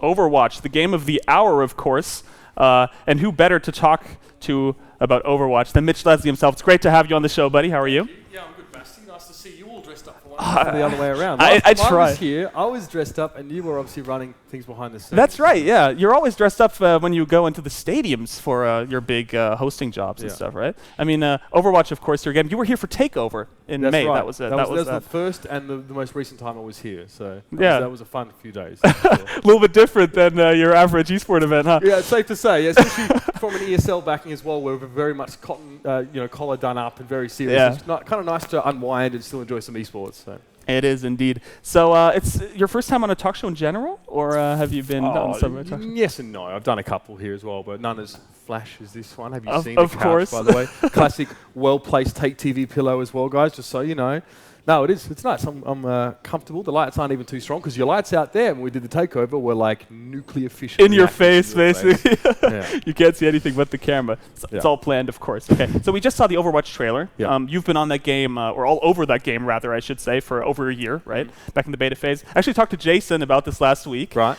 Overwatch, the game of the hour, of course. And who better to talk to about Overwatch than Mitch Leslie himself? It's great to have you on the show, buddy. How are you? Yeah, I'm good, Basti. Nice to see you all dressed up for once. The other way around. I Last try. I was here, I was dressed up, and you were obviously running things behind the scenes. That's right, yeah. You're always dressed up when you go into the stadiums for your big hosting jobs and stuff, right? I mean, Overwatch, of course, your game. You were here for TakeOver in That's May. Right. That was it. That was the first and the most recent time I was here. So that was a fun few days. A little bit different than your average esport event, huh? Yeah, it's safe to say. Yeah, especially from an ESL backing as well, where we're very much collar done up and very serious. Yeah. It's kind of nice to unwind and still enjoy some esports. So. It is indeed. So it's your first time on a talk show in general, or have you been on some talk shows? Yes and no. I've done a couple here as well, but none as flash as this one. Have you seen of the couch, course. by the way? Classic, well-placed Take TV pillow as well, guys, just so you know. No, it is. It's nice. I'm comfortable. The lights aren't even too strong because your lights out there when we did the takeover were like nuclear fission. In your face, basically. Yeah. You can't see anything but the camera. It's all planned, of course. Okay. So we just saw the Overwatch trailer. Yeah. You've been on that game, or all over that game, rather, I should say, for over a year, right? Back in the beta phase. I actually talked to Jason about this last week. Right.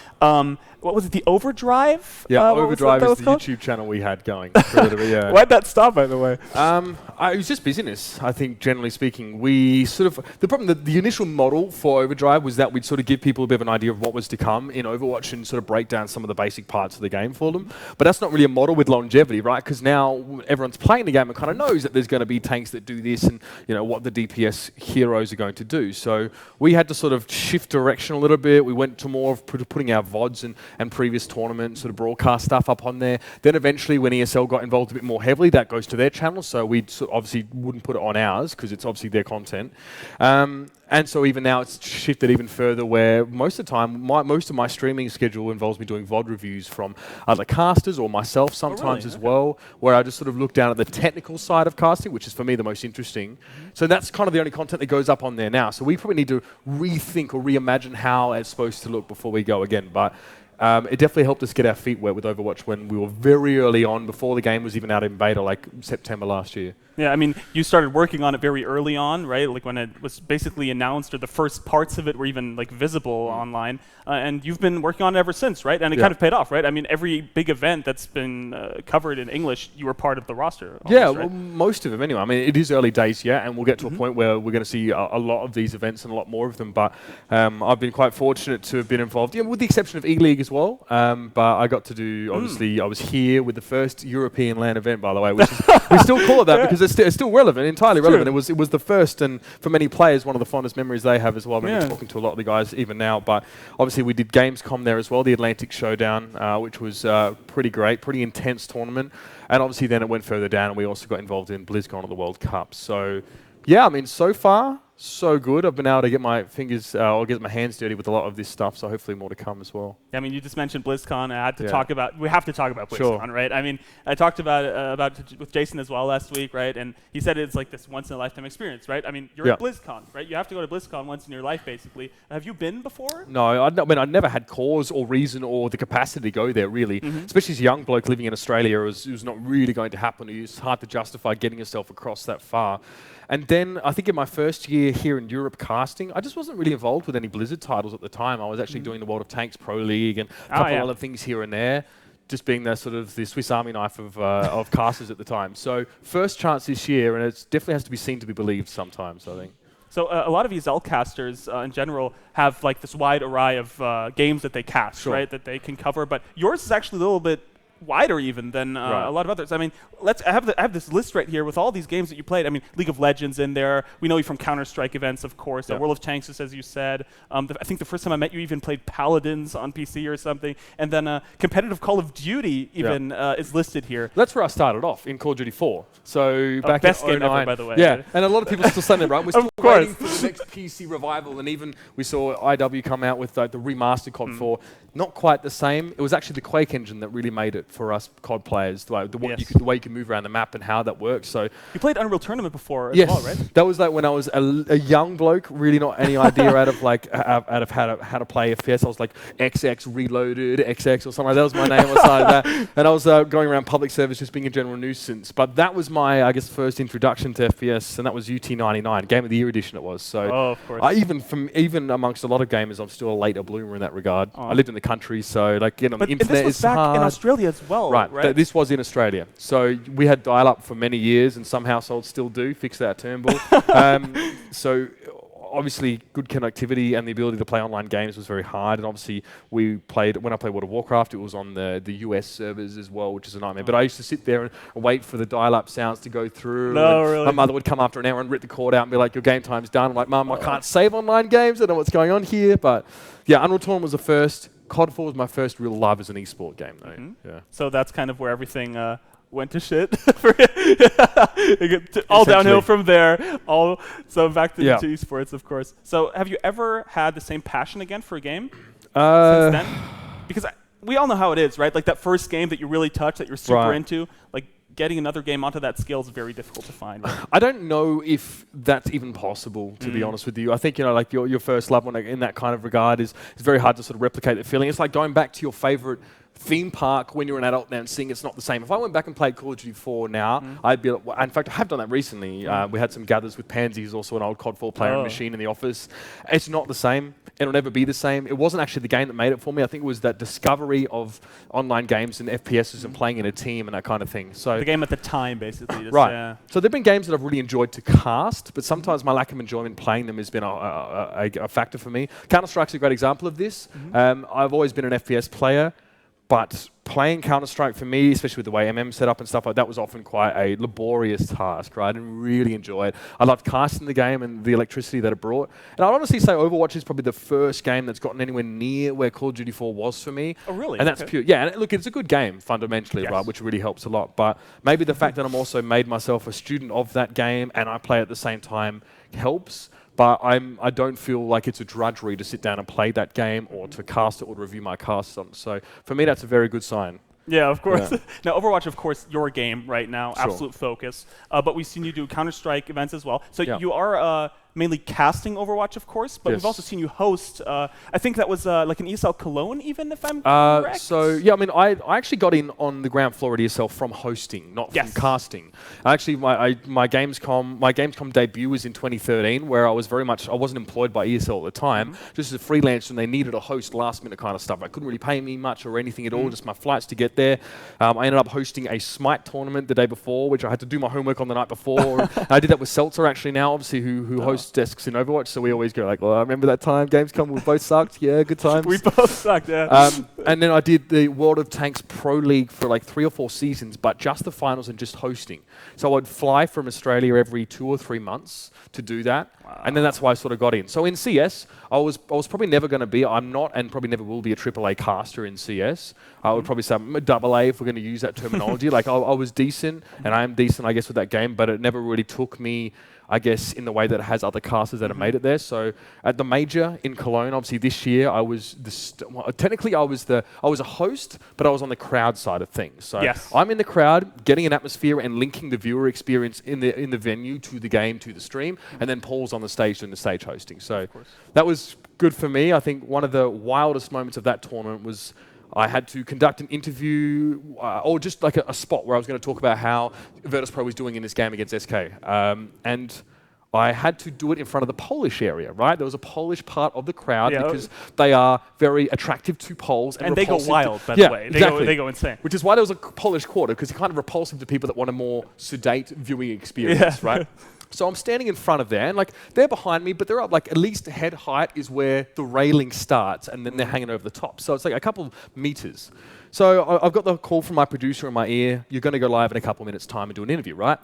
What was it? The Overdrive? Yeah, Overdrive is the called? YouTube channel we had going. Yeah. Why'd that stop, by the way? It was just busyness, I think, generally speaking. We sort of, the problem, the initial model for Overdrive was that we'd sort of give people a bit of an idea of what was to come in Overwatch and sort of break down some of the basic parts of the game for them. But that's not really a model with longevity, right? Because now everyone's playing the game and kind of knows that there's going to be tanks that do this and, you know, what the DPS heroes are going to do. So we had to sort of shift direction a little bit. We went to more of putting our VODs and previous tournament sort of broadcast stuff up on there. Then eventually when ESL got involved a bit more heavily, that goes to their channel. So we obviously wouldn't put it on ours because it's obviously their content. And so even now it's shifted even further where most of the time, most of my streaming schedule involves me doing VOD reviews from other casters or myself sometimes as well, where I just sort of look down at the technical side of casting, which is for me the most interesting. So that's kind of the only content that goes up on there now. So we probably need to rethink or reimagine how it's supposed to look before we go again. But it definitely helped us get our feet wet with Overwatch when we were very early on, before the game was even out in beta, like September last year. Yeah, I mean, you started working on it very early on, right? Like when it was basically announced, or the first parts of it were even like visible online, and you've been working on it ever since, right? And it kind of paid off, right? I mean, every big event that's been covered in English, you were part of the roster. Almost, right? Well, most of them anyway. I mean, it is early days yet, and we'll get to a point where we're going to see a lot of these events and a lot more of them. But I've been quite fortunate to have been involved, with the exception of E-League as well. But I got to do, obviously, I was here with the first European LAN event, by the way, which is, we still call it that because it's still relevant, entirely relevant. It was the first, and for many players, one of the fondest memories they have as well. I remember talking to a lot of the guys even now. But obviously, we did Gamescom there as well, the Atlantic Showdown, which was pretty great, pretty intense tournament. And obviously, then it went further down, and we also got involved in BlizzCon at the World Cup. So, yeah, I mean, so far, so good. I've been able to get my fingers, or get my hands dirty with a lot of this stuff, so hopefully more to come as well. Yeah, I mean, you just mentioned BlizzCon. I had to talk about, we have to talk about BlizzCon, right? I mean, I talked about it with Jason as well last week, right? And he said it's like this once-in-a-lifetime experience, right? I mean, you're at BlizzCon, right? You have to go to BlizzCon once in your life, basically. Have you been before? No, I mean, I never had cause or reason or the capacity to go there, really. Especially as a young bloke living in Australia, it was not really going to happen. It's hard to justify getting yourself across that far. And then I think in my first year here in Europe casting, I just wasn't really involved with any Blizzard titles at the time. I was actually doing the World of Tanks Pro League and a couple other things here and there, just being the sort of the Swiss Army knife of casters at the time. So first chance this year, and it definitely has to be seen to be believed sometimes, I think. So a lot of ESL casters in general have like this wide array of games that they cast, right, that they can cover. But yours is actually a little bit wider even than a lot of others. I mean, I have this list right here with all these games that you played. I mean, League of Legends in there. We know you from Counter-Strike events, of course. World of Tanks, as you said. I think the first time I met you even played Paladins on PC or something. And then competitive Call of Duty even is listed here. That's where I started off, in Call of Duty 4. So back best in 09. game ever, by the way. Yeah, and a lot of people still saying that, right? We're still waiting for the next PC revival. And even we saw IW come out with the remastered COD 4. Not quite the same. It was actually the Quake engine that really made it. for us COD players, the way Yes. the way you can move around the map and how that works. So You played Unreal Tournament before as yes, well, right? that was like when I was a young bloke, really not any idea out of how to play FPS. I was like XX Reloaded, XX or something. That was my name or something like that. And I was going around public service just being a general nuisance. But that was my, I guess, first introduction to FPS, and that was UT99, Game of the Year edition it was. So of course. even amongst a lot of gamers, I'm still a later bloomer in that regard. Oh. I lived in the country, so like getting on the But internet this was is back hard. in Australia as well, right? This was in Australia. So we had dial-up for many years, and some households still do. Fix that, Turnbull. So obviously, good connectivity and the ability to play online games was very hard. And obviously, when I played World of Warcraft, it was on the US servers as well, which is a nightmare. But I used to sit there and wait for the dial-up sounds to go through. No, really? My mother would come after an hour and rip the cord out and be like, "Your game time's done." I'm like, "Mum, I can't save online games. I don't know what's going on here." But yeah, Unreal Tournament was the first. COD 4 was my first real love as an esport game, though. Mm-hmm. Yeah. So that's kind of where everything went to shit. All downhill from there. So back to esports, of course. So have you ever had the same passion again for a game since then? Because we all know how it is, right? Like that first game that you really touch, that you're super into, like getting another game onto that scale is very difficult to find. Right? I don't know if that's even possible, to be honest with you. I think, like your first love in that kind of regard is very hard to sort of replicate the feeling. It's like going back to your favorite theme park when you're an adult now and seeing it's not the same. If I went back and played Call of Duty 4 now, I'd be like, in fact, I have done that recently. We had some gathers with Pansy, who's also an old COD 4 player machine in the office. It's not the same. It'll never be the same. It wasn't actually the game that made it for me. I think it was that discovery of online games and FPSs and playing in a team and that kind of thing. So the game at the time, basically. Just, right. So there've been games that I've really enjoyed to cast, but sometimes my lack of enjoyment playing them has been a factor for me. Counter-Strike's a great example of this. I've always been an FPS player, but playing Counter-Strike for me, especially with the way MM set up and stuff like that, was often quite a laborious task, right? I didn't really enjoy it. I loved casting the game and the electricity that it brought. And I'd honestly say Overwatch is probably the first game that's gotten anywhere near where Call of Duty 4 was for me. Oh, really? And that's pure. Yeah, and look, it's a good game fundamentally, right? Which really helps a lot. But maybe the fact that I'm also made myself a student of that game and I play at the same time helps. But I don't feel like it's a drudgery to sit down and play that game or to cast it or to review my cast. So for me, that's a very good sign. Yeah, of course. Yeah. Now, Overwatch, of course, your game right now, absolute focus. But we've seen you do Counter-Strike events as well. So you are mainly casting Overwatch, of course, but we've also seen you host. I think that was like an ESL Cologne, even, if I'm correct? So, yeah, I mean, I actually got in on the ground floor at ESL from hosting, not from casting. Actually, my Gamescom debut was in 2013, where I wasn't employed by ESL at the time, just as a freelancer, and they needed a host last-minute kind of stuff. I couldn't really pay me much or anything at all, just my flights to get there. I ended up hosting a Smite tournament the day before, which I had to do my homework on the night before. I did that with Seltzer, actually, now, obviously, who hosts desks in Overwatch, so we always go like, well, I remember that time, Gamescom, we both sucked. Yeah, good times. We both sucked, yeah. And then I did the World of Tanks Pro League for like 3 or 4 seasons, but just the finals and just hosting. So I'd fly from Australia every 2 or 3 months to do that. Wow. And then that's why I sort of got in. So in CS, I was probably never going to be, I'm not and probably never will be a AAA caster in CS. I would probably say I'm a AA if we're going to use that terminology. Like I was decent, and I am decent, I guess, with that game, but it never really took me, I guess, in the way that it has other casters that have made it there. So at the major in Cologne, obviously this year, I was technically I was a host, but I was on the crowd side of things. So I'm in the crowd, getting an atmosphere and linking the viewer experience in the venue to the game, to the stream, and then Paul's on the stage doing the stage hosting. So that was good for me. I think one of the wildest moments of that tournament was I had to conduct an interview, or just like a spot where I was going to talk about how Virtus.pro was doing in this game against SK. And I had to do it in front of the Polish area, right? There was a Polish part of the crowd because they are very attractive to Poles. And they go wild, by the way. They go insane. Which is why there was a Polish quarter, because it's kind of repulsive to people that want a more sedate viewing experience, right? So I'm standing in front of there, and like they're behind me, but they're up like at least head height is where the railing starts, and then they're hanging over the top. So it's like a couple meters. So I've got the call from my producer in my ear. You're going to go live in a couple minutes' time and do an interview, right?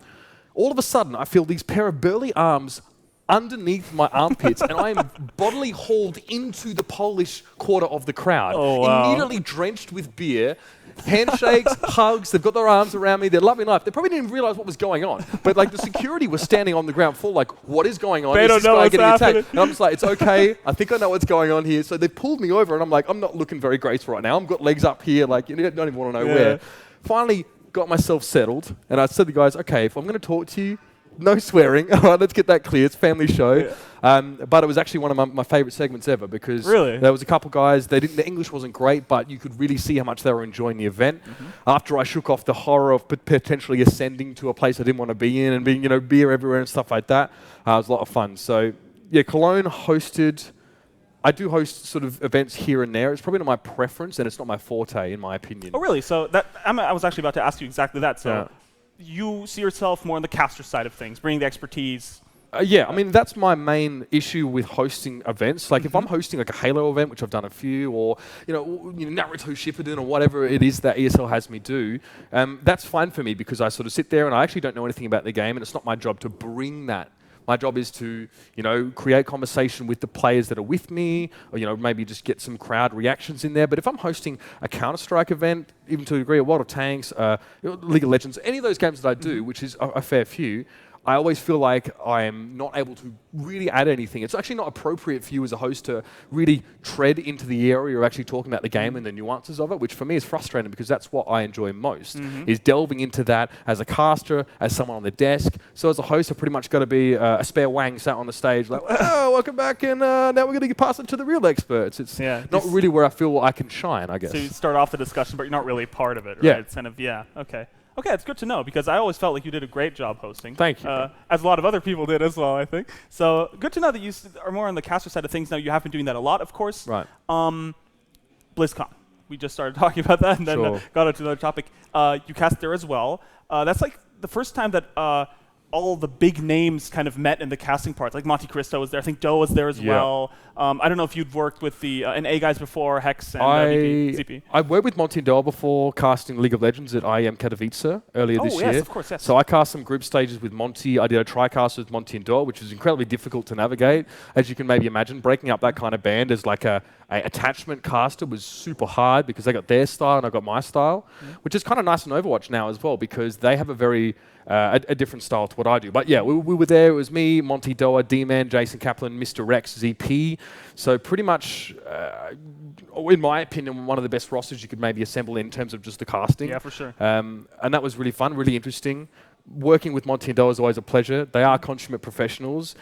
All of a sudden, I feel these pair of burly arms underneath my armpits, and I am bodily hauled into the Polish quarter of the crowd, immediately drenched with beer. handshakes, hugs. They've got their arms around me. They're loving life. They probably didn't even realize what was going on. But like the security was standing on the ground floor, like, what is going on? They don't know what's happening. And I'm just like, it's okay. I think I know what's going on here. So they pulled me over, and I'm like, I'm not looking very graceful right now. I've got legs up here, like you don't even want to know where. Finally, got myself settled, and I said to the guys, okay, if I'm going to talk to you, no swearing. All right, let's get that clear. It's a family show. But it was actually one of my favorite segments ever because there was a couple guys. The English wasn't great, but you could really see how much they were enjoying the event. After I shook off the horror of potentially ascending to a place I didn't want to be in and being, beer everywhere and stuff like that, it was a lot of fun. So yeah, Cologne hosted. I do host sort of events here and there. It's probably not my preference, and it's not my forte, in my opinion. Oh, really? So I was actually about to ask you exactly that. So you see yourself more on the caster side of things, bringing the expertise. Yeah, I mean, that's my main issue with hosting events. Like, if I'm hosting like a Halo event, which I've done a few, or Naruto Shippuden or whatever it is that ESL has me do, that's fine for me because I sort of sit there and I actually don't know anything about the game, and it's not my job to bring that. My job is to, create conversation with the players that are with me, or, maybe just get some crowd reactions in there. But if I'm hosting a Counter-Strike event, even to a degree, a World of Tanks, League of Legends, any of those games that I do, which is a fair few, I always feel like I am not able to really add anything. It's actually not appropriate for you as a host to really tread into the area you're actually talking about the game and the nuances of it, which for me is frustrating because that's what I enjoy most, is delving into that as a caster, as someone on the desk. So as a host, I've pretty much got to be a spare wang sat on the stage like, oh, welcome back, and now we're going to pass it to the real experts. It's not really where I feel I can shine, I guess. So you start off the discussion, but you're not really part of it, right? Yeah. It's kind of, okay. Okay, it's good to know because I always felt like you did a great job hosting. Thank you. As a lot of other people did as well, I think. So good to know that you are more on the caster side of things now. You have been doing that a lot, of course. Right. BlizzCon. We just started talking about that and then got into another topic. You cast there as well. That's like the first time that all the big names kind of met in the casting parts. Like Monte Cristo was there. I think Doe was there as well. I don't know if you'd worked with the NA guys before, Hex and ZP. I worked with Monty and Doe before casting League of Legends at IEM Katowice earlier this year. Yes, of course, yes. So I cast some group stages with Monty. I did a tri-cast with Monty and Doe, which was incredibly difficult to navigate. As you can maybe imagine, breaking up that kind of band as like a attachment caster was super hard because they got their style and I got my style, which is kind of nice in Overwatch now as well because they have a very a different style to what I do. But yeah, we were there. It was me, Monty, Doa, D-Man, Jason Kaplan, Mr. Rex, ZP. So pretty much, in my opinion, one of the best rosters you could maybe assemble in terms of just the casting. Yeah, for sure. And that was really fun, really interesting. Working with Monty and Doa is always a pleasure. They are consummate professionals.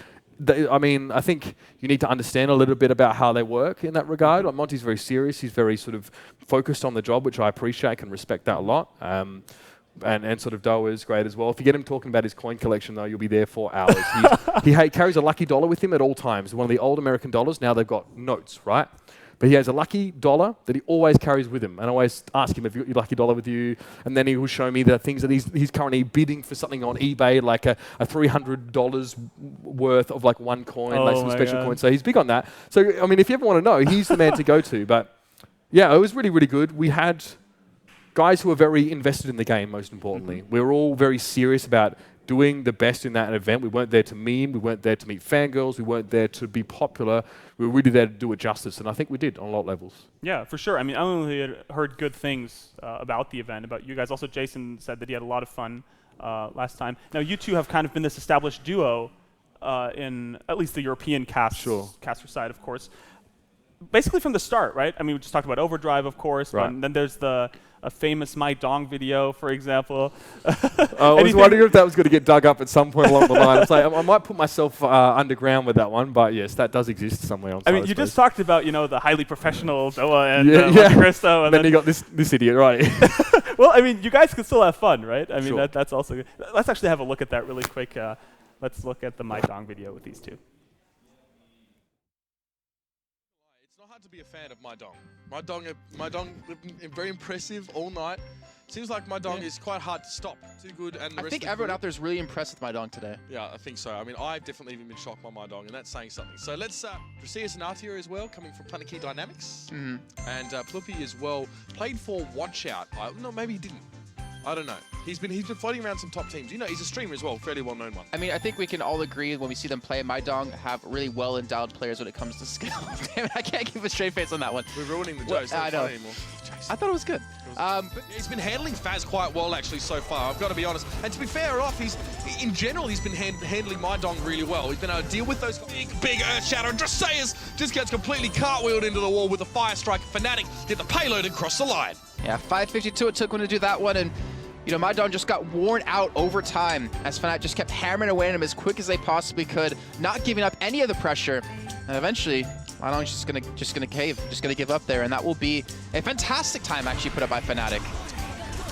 I think you need to understand a little bit about how they work in that regard. Like Monty's very serious. He's very sort of focused on the job, which I appreciate. I can respect that a lot. And sort of Doa is great as well. If you get him talking about his coin collection, though, you'll be there for hours. He carries a lucky dollar with him at all times. One of the old American dollars. Now they've got notes, right? But he has a lucky dollar that he always carries with him. And I always ask him, have you got your lucky dollar with you? And then he will show me the things that he's currently bidding for something on eBay, like a $300 worth of like one coin, like some special coin. So he's big on that. So, I mean, if you ever want to know, he's the man to go to. But yeah, it was really, really good. We had guys who are very invested in the game, most importantly. We were all very serious about doing the best in that event. We weren't there to meme. We weren't there to meet fangirls. We weren't there to be popular. We were really there to do it justice, and I think we did on a lot of levels. Yeah, for sure. I mean, I only had heard good things about the event, about you guys. Also, Jason said that he had a lot of fun last time. Now, you two have kind of been this established duo in at least the European caster side, of course. Basically from the start, right? I mean, we just talked about Overdrive, of course, and then there's a famous My Dong video, for example. I was wondering if that was going to get dug up at some point along the line. It's like, I might put myself underground with that one, but yes, that does exist somewhere on. I mean, you just talked about, the highly professional Doa and Monte Cristo. And then you got this idiot, right? Well, I mean, you guys can still have fun, right? I mean, that's also good. Let's actually have a look at that really quick. Let's look at the My Dong video with these two. Hard to be a fan of My Dong. My Dong, very impressive all night. Seems like My Dong is quite hard to stop. Too good, and I think everyone out there is really impressed with My Dong today. Yeah, I think so. I mean, I've definitely even been shocked by My Dong, and that's saying something. So let's Dracia Zanatio as well, coming from Planet Key Dynamics, and Pluppy as well played for Watch Out. No, maybe he didn't. I don't know. He's been floating around some top teams. You know, he's a streamer as well, fairly well-known one. I mean, I think we can all agree when we see them play, MyDong have really well-endowed players when it comes to skill. Damn it, I can't keep a straight face on that one. We're ruining the jokes. I know. I thought it was good. But he's been handling Faz quite well, actually, so far. I've got to be honest. And to be fair off, in general, he's been handling MyDong really well. He's been able to deal with those big Earth Shatter. And Dressayas just gets completely cartwheeled into the wall with a Fire Strike. Fnatic get the payload and cross the line. Yeah, 552 it took one to do that one, and you know, MyDong just got worn out over time as Fnatic just kept hammering away at him as quick as they possibly could, not giving up any of the pressure. And eventually, MyDong's just gonna cave, just gonna give up there, and that will be a fantastic time actually put up by Fnatic.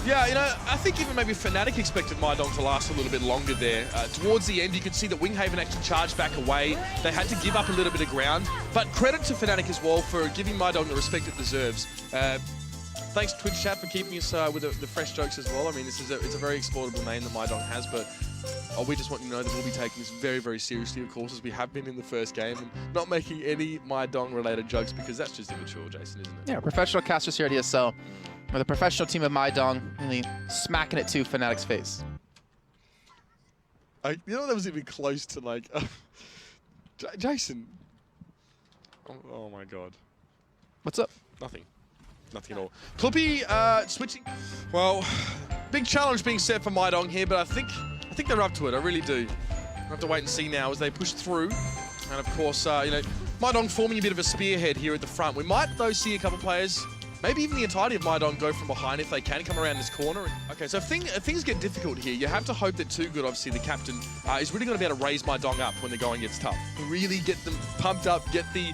Yeah, you know, I think even maybe Fnatic expected MyDong to last a little bit longer there. Towards the end, you could see that Winghaven actually charged back away. They had to give up a little bit of ground. But credit to Fnatic as well for giving MyDong the respect it deserves. Thanks Twitch chat for keeping us with the fresh jokes as well. I mean, it's a very exploitable name that MyDong has, but we just want you to know that we'll be taking this very, very seriously, of course, as we have been in the first game, and not making any MyDong-related jokes because that's just immature, Jason, isn't it? Yeah, professional casters here at ESL, with a professional team of MyDong really smacking it to Fnatic's face. You know, that was even close to like, Jason. Oh my God. What's up? Nothing. Nothing at all. Clippy switching. Well, big challenge being set for MyDong here, but I think they're up to it. I really do. We'll have to wait and see now as they push through. And of course, you know, MyDong forming a bit of a spearhead here at the front. We might though see a couple players, maybe even the entirety of MyDong, go from behind if they can come around this corner. Okay, so if things get difficult here, you have to hope that Too Good, obviously the captain, is really going to be able to raise MyDong up when the going gets tough. Really get them pumped up, get the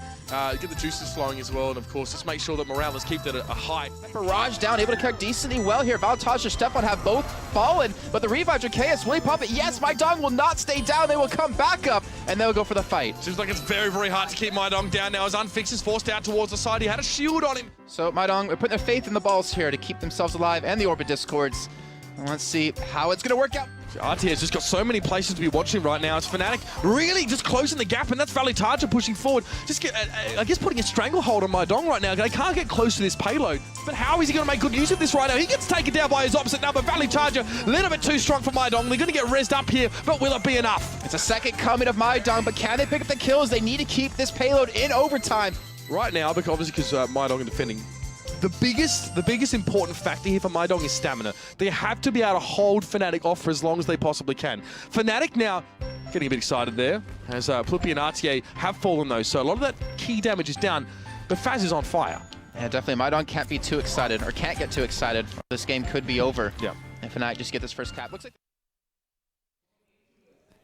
juices flowing as well, and of course just make sure that morale is kept at a high. Barrage down, able to connect decently well here. Valtage and Stefan have both fallen, but the revive Drakeus, will he pop it? Yes, MyDong will not stay down. They will come back up, and they'll go for the fight. Seems like it's very, very hard to keep MyDong down now as Unfix is forced out towards the side. He had a shield on him. So MyDong, they're putting their faith in the balls here to keep themselves alive and the Orbit Discords. And let's see how it's going to work out. RT's just got so many places to be watching right now. It's Fnatic really just closing the gap, and that's Valitaja pushing forward. Just I guess putting a stranglehold on MyDong right now. They can't get close to this payload. But how is he going to make good use of this right now? He gets taken down by his opposite number. Valitaja, a little bit too strong for MyDong. They're going to get rezzed up here, but will it be enough? It's a second coming of MyDong, but can they pick up the kills? They need to keep this payload in overtime. Right now, because MyDong are defending, the biggest important factor here for MyDong is stamina. They have to be able to hold Fnatic off for as long as they possibly can. Fnatic now getting a bit excited there, as Plippy and RTA have fallen though, so a lot of that key damage is down, but Faz is on fire. Yeah, definitely. MyDong can't be too excited, or can't get too excited. This game could be over. Yeah. And Fnatic just get this first cap. Looks like.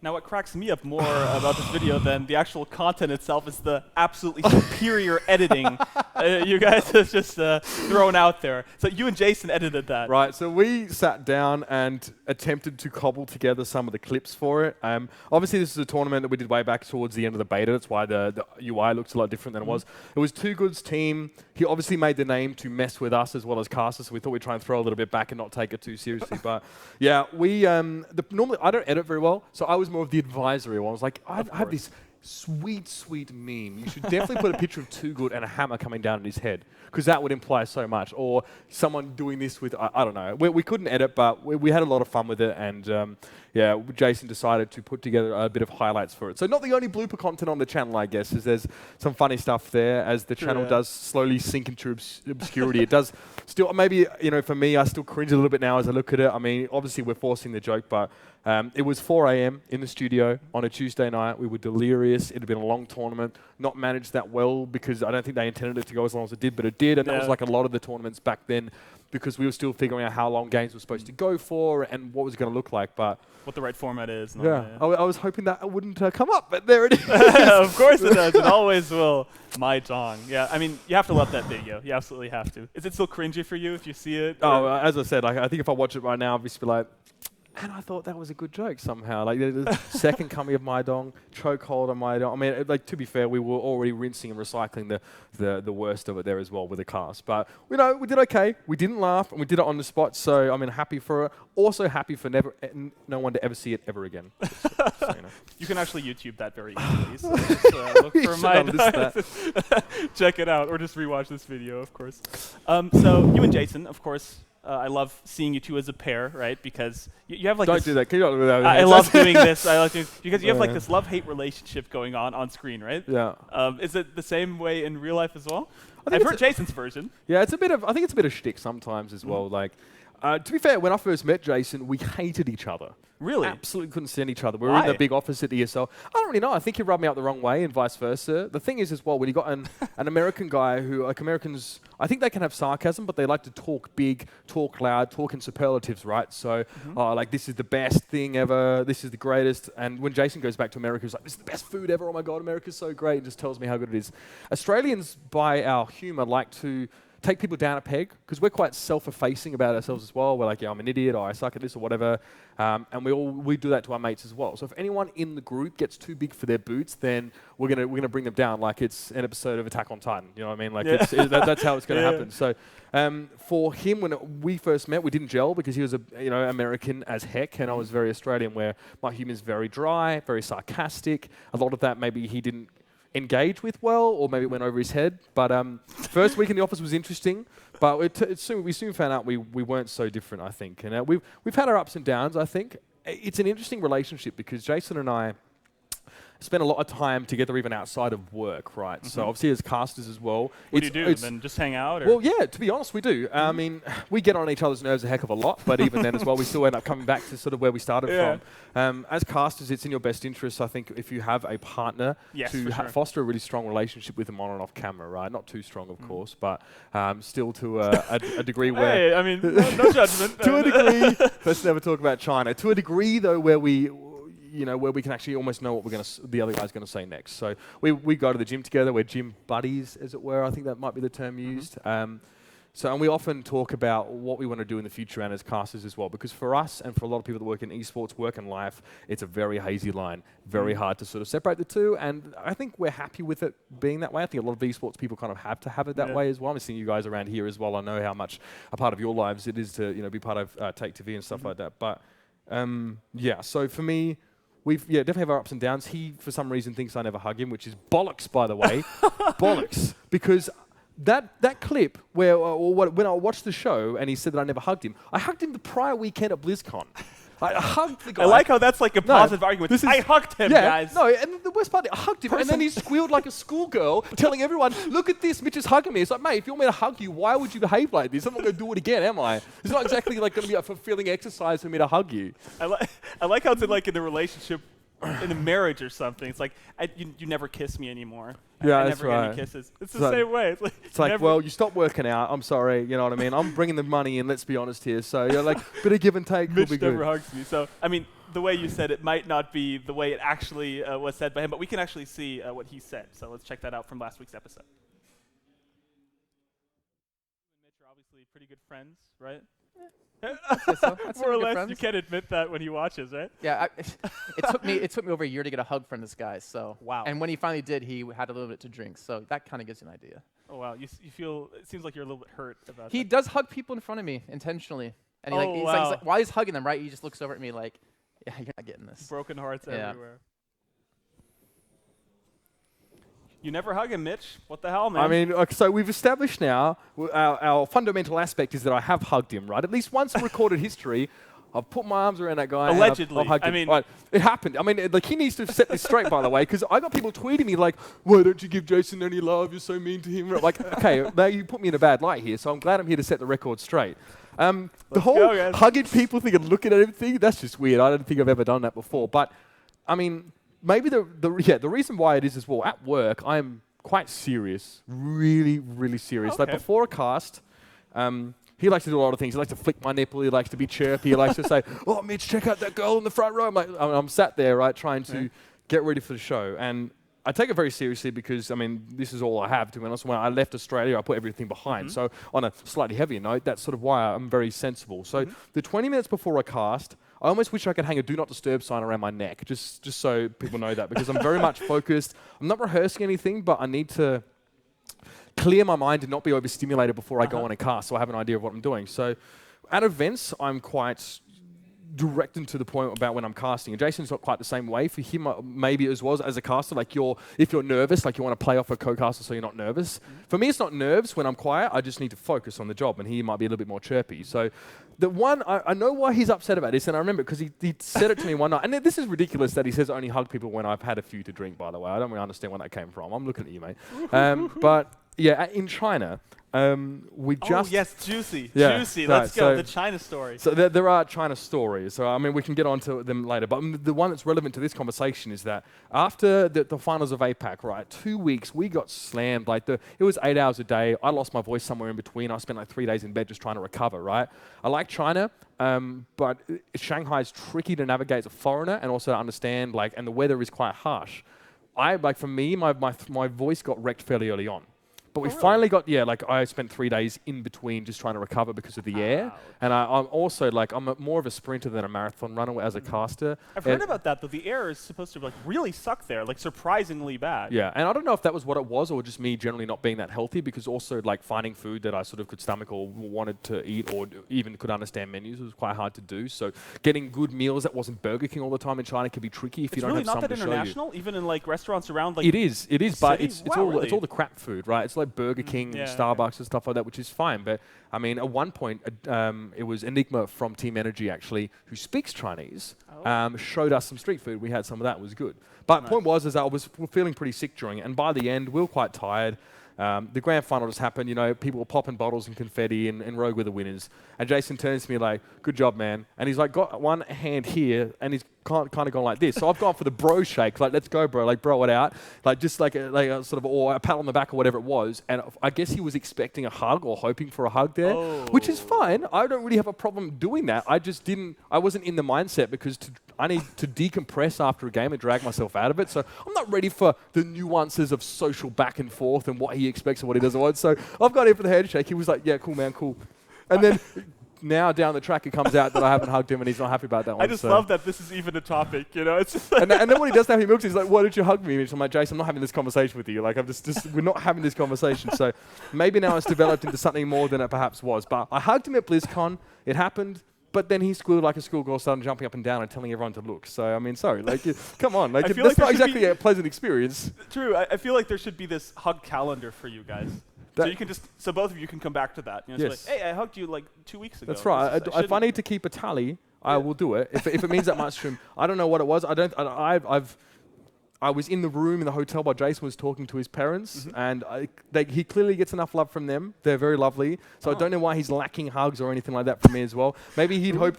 Now, what cracks me up more about this video than the actual content itself is the absolutely superior editing you guys have just thrown out there. So you and Jason edited that. Right, so we sat down and attempted to cobble together some of the clips for it. Obviously, this is a tournament that we did way back towards the end of the beta. That's why the UI looks a lot different than it was. It was Too Good's team. He obviously made the name to mess with us as well as casters, so we thought we'd try and throw a little bit back and not take it too seriously. But yeah, we normally I don't edit very well, so I was more of the advisory one. I was like, I have this sweet meme. You should definitely put a picture of Too Good and a hammer coming down on his head, because that would imply so much. Or someone doing this with, I don't know. We couldn't edit, but we had a lot of fun with it. And yeah, Jason decided to put together a bit of highlights for it. So not the only blooper content on the channel, I guess, is there's some funny stuff there as the channel does slowly sink into obscurity. It does still, maybe, you know, for me, I still cringe a little bit now as I look at it. I mean, obviously we're forcing the joke, but it was 4 a.m. in the studio on a Tuesday night. We were delirious. It had been a long tournament, not managed that well because I don't think they intended it to go as long as it did, but it did. And that was like a lot of the tournaments back then, because we were still figuring out how long games were supposed to go for and what was going to look like. But what the right format is. Yeah, I was hoping that it wouldn't come up, but there it is. Of course it does. It always will. MyDong. Yeah, I mean, you have to love that video. You absolutely have to. Is it still cringy for you if you see it? Oh, as I said, I think if I watch it right now, I'll just be like, and I thought that was a good joke somehow. Like the second coming of MyDong, chokehold on MyDong. I mean, like, to be fair, we were already rinsing and recycling the worst of it there as well with the cast. But you know, we did okay. We didn't laugh, and we did it on the spot. So I mean, happy for it. Also happy for no one to ever see it ever again. So, you know. You can actually YouTube that very easily. So just, look for MyDong. Check it out, or just rewatch this video, of course. So you and Jason, of course, I love seeing you two as a pair, right? Because you have like Don't this, do that. Can you not do that? I love doing this. I love doing because you have like this love-hate relationship going on screen, right? Yeah. Is it the same way in real life as well? I think I've it's heard Jason's version. Yeah, it's a bit of. I think it's a bit of shtick sometimes as well. Like, to be fair, when I first met Jason, we hated each other. Really? Absolutely couldn't stand each other. We were Why? in the big office at ESL. I don't really know. I think he rubbed me out the wrong way and vice versa. The thing is as well, when you got an American guy who, like Americans, I think they can have sarcasm, but they like to talk big, talk loud, talk in superlatives, right? So, like, this is the best thing ever. This is the greatest. And when Jason goes back to America, he's like, this is the best food ever. Oh my God, America's so great. And just tells me how good it is. Australians, by our humor, like to take people down a peg because we're quite self-effacing about ourselves as well. We're like, yeah, I'm an idiot, or I suck at this, or whatever. And we do that to our mates as well. So if anyone in the group gets too big for their boots, then we're gonna bring them down like it's an episode of Attack on Titan. You know what I mean? Like that's how it's gonna happen. So for him, when we first met, we didn't gel because he was American as heck, and I was very Australian, where my humor is very dry, very sarcastic. A lot of that maybe he didn't engage with well, or maybe it went over his head. But first week in the office was interesting, but we soon found out we weren't so different, I think. And we've had our ups and downs, I think. It's an interesting relationship because Jason and I spend a lot of time together even outside of work, right? So obviously as casters as well. What do you do? Then just hang out? Or? Well, yeah, to be honest, we do. I mean, we get on each other's nerves a heck of a lot, but even then as well, we still end up coming back to sort of where we started from. As casters, it's in your best interest, I think, if you have a partner to foster a really strong relationship with them on and off camera, right? Not too strong, of course, but still to a degree where... Hey, I mean, no judgment. To a degree, let's never talk about China. To a degree, though, where we can actually almost know what the other guy's going to say next. So we go to the gym together. We're gym buddies, as it were. I think that might be the term used. And we often talk about what we want to do in the future and as casters as well. Because for us and for a lot of people that work in esports, work and life, it's a very hazy line. Very hard to sort of separate the two. And I think we're happy with it being that way. I think a lot of esports people kind of have to have it that way as well. I'm seeing you guys around here as well. I know how much a part of your lives it is to be part of Take TV and stuff like that. But so for me, we've definitely have our ups and downs. He, for some reason, thinks I never hug him, which is bollocks, by the way. Bollocks. Because that clip where when I watched the show and he said that I never hugged him, I hugged him the prior weekend at BlizzCon. I hugged the guy. I like how that's like a positive argument. I hugged him, guys. No, and the worst part, I hugged him, and then he squealed like a schoolgirl, telling everyone, look at this, Mitch is hugging me. It's like, mate, if you want me to hug you, why would you behave like this? I'm not going to do it again, am I? It's not exactly like going to be a fulfilling exercise for me to hug you. I like how it's in the relationship, in a marriage or something. It's like, you never kiss me anymore. Yeah, I that's never get right. any kisses. It's the same way. It's like, well, you stopped working out. I'm sorry. You know what I mean? I'm bringing the money in, let's be honest here. So, like, bit of give and take will be good. Mitch never hugs me. So, I mean, the way you said it might not be the way it actually was said by him, but we can actually see what he said. So let's check that out from last week's episode. You and Mitch are obviously pretty good friends, right? More or less, you can't admit that when he watches, right? Yeah, it took me over a year to get a hug from this guy. So wow. And when he finally did, he had a little bit to drink. So that kind of gives you an idea. Oh wow, you feel it seems like you're a little bit hurt about. He does hug people in front of me intentionally, and he's like, while he's hugging them, right? He just looks over at me like, yeah, you're not getting this. Broken hearts everywhere. You never hug him, Mitch. What the hell, man? I mean, so we've established now, our fundamental aspect is that I have hugged him, right? At least once in recorded history, I've put my arms around that guy. Allegedly. I've hugged him. I mean, right. It happened. I mean, like, he needs to set this straight, by the way, because I got people tweeting me like, why don't you give Jason any love? You're so mean to him. Like, okay, now you put me in a bad light here, so I'm glad I'm here to set the record straight. The whole hugging people thing and looking at everything, that's just weird. I don't think I've ever done that before. But, I mean, maybe the reason why it is as well, at work, I'm quite serious, really, really serious. Okay. Like before a cast, he likes to do a lot of things. He likes to flick my nipple. He likes to be chirpy. He likes to say, "Oh, Mitch, check out that girl in the front row." I'm sat there, right, trying to get ready for the show, and I take it very seriously because, I mean, this is all I have, to be honest. When I left Australia, I put everything behind. So on a slightly heavier note, that's sort of why I'm very sensible. So the 20 minutes before a cast, I almost wish I could hang a do not disturb sign around my neck, just so people know that, because I'm very much focused. I'm not rehearsing anything, but I need to clear my mind and not be overstimulated before I go on a cast, so I have an idea of what I'm doing. So at events, I'm quite direct and to the point about when I'm casting. And Jason's not quite the same way. For him, maybe as well as a caster, like if you're nervous, like you want to play off a co-caster so you're not nervous. For me, it's not nerves when I'm quiet. I just need to focus on the job, and he might be a little bit more chirpy. So the one, I know why he's upset about this, and I remember because he said it to me one night. And this is ridiculous that he says only hug people when I've had a few to drink, by the way. I don't really understand where that came from. I'm looking at you, mate. But yeah, in China, we just... Oh, yes, juicy. Yeah, juicy. right, Let's go. The China story. So there are China stories. So, I mean, we can get onto them later. But the one that's relevant to this conversation is that after the finals of APAC, right, 2 weeks, we got slammed. Like, it was 8 hours a day. I lost my voice somewhere in between. I spent like 3 days in bed just trying to recover, right? I like China, but Shanghai is tricky to navigate as a foreigner and also to understand, like, and the weather is quite harsh. For me, my voice got wrecked fairly early on. But we finally got, I spent 3 days in between just trying to recover because of the air. And I'm also, I'm more of a sprinter than a marathon runner as a caster. I've heard about that, though. The air is supposed to, really suck there, surprisingly bad. Yeah, and I don't know if that was what it was or just me generally not being that healthy, because also, finding food that I sort of could stomach or wanted to eat or even could understand menus was quite hard to do. So getting good meals that wasn't Burger King all the time in China can be tricky if you don't have someone to show you. It's really not that international, even in, restaurants around, It is, but it's really? all the crap food, right? It's like Burger King, Starbucks and stuff like that, which is fine. But I mean, at one point, it was Enigma from Team Energy actually, who speaks Chinese, showed us some street food. We had some of that. It was good. But point was I was feeling pretty sick during it, and by the end, we were quite tired. The grand final just happened. People were popping bottles and confetti, and Rogue were the winners. And Jason turns to me like, "Good job, man." And he's like, got one hand here, and he's kind of gone like this. So I've gone for the bro shake, like, let's go, bro, like, bro it out, like a sort of, or a pat on the back or whatever it was. And I guess he was expecting a hug or hoping for a hug there, which is fine. I don't really have a problem doing that. I wasn't in the mindset because I need to decompress after a game and drag myself out of it. So I'm not ready for the nuances of social back and forth and what he expects and what he doesn't want. So I've gone in for the handshake. He was like, yeah, cool, man, cool. And then now down the track it comes out that I haven't hugged him and he's not happy about that one. I just love that this is even a topic, It's just and then when he does that, he milks, he's like, why did you hug me? And I'm like, Jason, I'm not having this conversation with you. Like, we're not having this conversation. So maybe now it's developed into something more than it perhaps was. But I hugged him at BlizzCon. It happened. But then he squealed like a schoolgirl, started jumping up and down and telling everyone to look. So, I mean, sorry. Come on. That's not exactly a pleasant experience. True. I feel like there should be this hug calendar for you guys. So you can so both of you can come back to that. Yes. Hey, I hugged you 2 weeks ago. That's right. If I need to keep a tally, I will do it. If it means that much to him. I don't know what it was. I was in the room in the hotel while Jason was talking to his parents, and he clearly gets enough love from them. They're very lovely. So I don't know why he's lacking hugs or anything like that from me as well. Maybe he hopes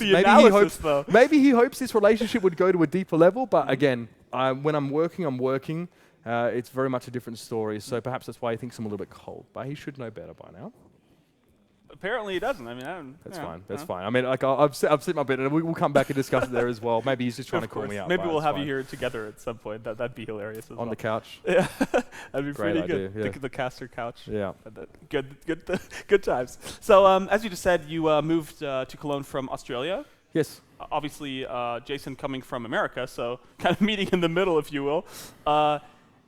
this relationship would go to a deeper level. But again, when I'm working. It's very much a different story. So perhaps that's why he thinks I'm a little bit cold. But he should know better by now. Apparently he doesn't. I mean, that's fine. That's fine. I mean, I've set my bit, and we'll come back and discuss it there as well. Maybe he's just trying to call me out. Maybe we'll have you here together at some point. That'd be hilarious as well. On the couch. Yeah, that'd be Great pretty idea, good. yeah. The caster couch. Yeah. Good times. So as you just said, you moved to Cologne from Australia. Yes. Obviously, Jason coming from America, so kind of meeting in the middle, if you will.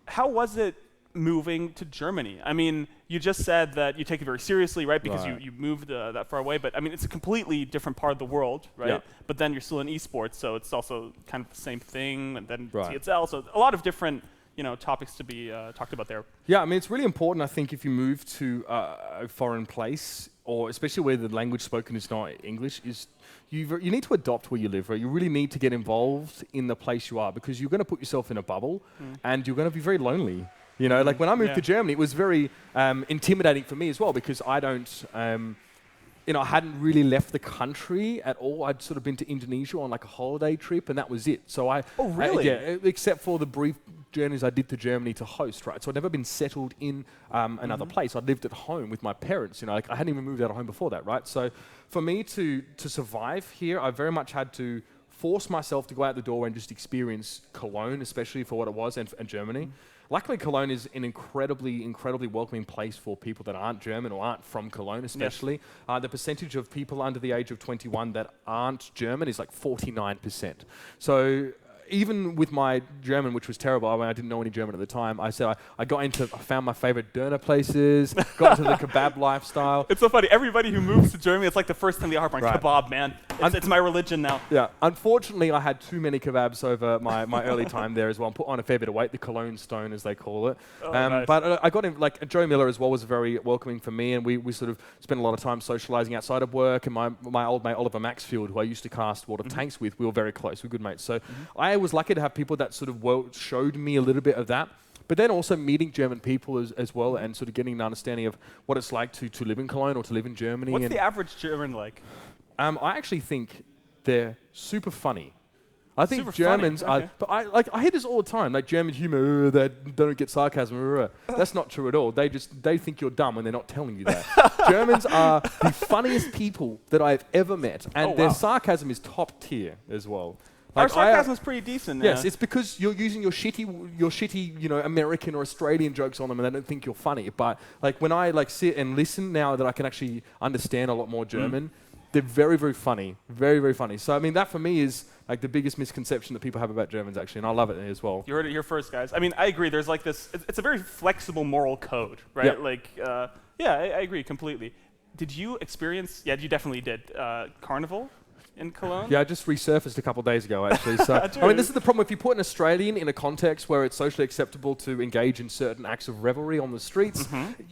How was it moving to Germany? I mean, you just said that you take it very seriously, right? Because you moved that far away. But I mean, it's a completely different part of the world, right? Yeah. But then you're still in esports, so it's also kind of the same thing. And then Right. TSL, so a lot of different topics to be talked about there. Yeah, I mean, it's really important, I think, if you move to a foreign place, or especially where the language spoken is not English, is you need to adopt where you live, right? You really need to get involved in the place you are, because you're going to put yourself in a bubble and you're going to be very lonely. Like when I moved to Germany, it was very intimidating for me as well, because I don't, I hadn't really left the country at all. I'd sort of been to Indonesia on like a holiday trip, and that was it. So Oh, really? Except for the brief journeys I did to Germany to host, right? So I'd never been settled in another place. I'd lived at home with my parents, I hadn't even moved out of home before that, right? So for me to survive here, I very much had to force myself to go out the door and just experience Cologne, especially for what it was, and Germany. Luckily, Cologne is an incredibly welcoming place for people that aren't German or aren't from Cologne, especially. Yes. The percentage of people under the age of 21 that aren't German is like 49%. So even with my German, which was terrible, I didn't know any German at the time, I found my favorite Döner places, got into the kebab lifestyle. It's so funny. Everybody who moves to Germany, it's like the first thing they are, kebab, man. It's my religion now. Yeah. Unfortunately, I had too many kebabs over my early time there as well. I put on a fair bit of weight, the Cologne stone, as they call it. Nice. But I got in, like, Joe Miller as well was very welcoming for me, and we sort of spent a lot of time socializing outside of work. And my old mate, Oliver Maxfield, who I used to cast World of Tanks with, we were very close. We were good mates. So I was lucky to have people that sort of showed me a little bit of that. But then also meeting German people as well, and sort of getting an understanding of what it's like to live in Cologne or to live in Germany. What's the average German like? I actually think they're super funny. I think Super Germans funny. are, but I hear this all the time, like German humor, they don't get sarcasm. That's not true at all. They think you're dumb when they're not telling you that. Germans are the funniest people that I've ever met, and their sarcasm is top tier as well. Our sarcasm is pretty decent. Yes, it's because you're using your shitty, American or Australian jokes on them, and they don't think you're funny. But like when I sit and listen now that I can actually understand a lot more German, they're very, very funny, very, very funny. So I mean, that for me is like the biggest misconception that people have about Germans, actually, and I love it as well. You heard it here first, guys. I mean, I agree. There's like this. It's a very flexible moral code, right? Yep. Like, I agree completely. Did you experience? Yeah, you definitely did. Carnival in Cologne? Yeah, I just resurfaced a couple of days ago, actually. So, I mean, this is the problem. If you put an Australian in a context where it's socially acceptable to engage in certain acts of revelry on the streets,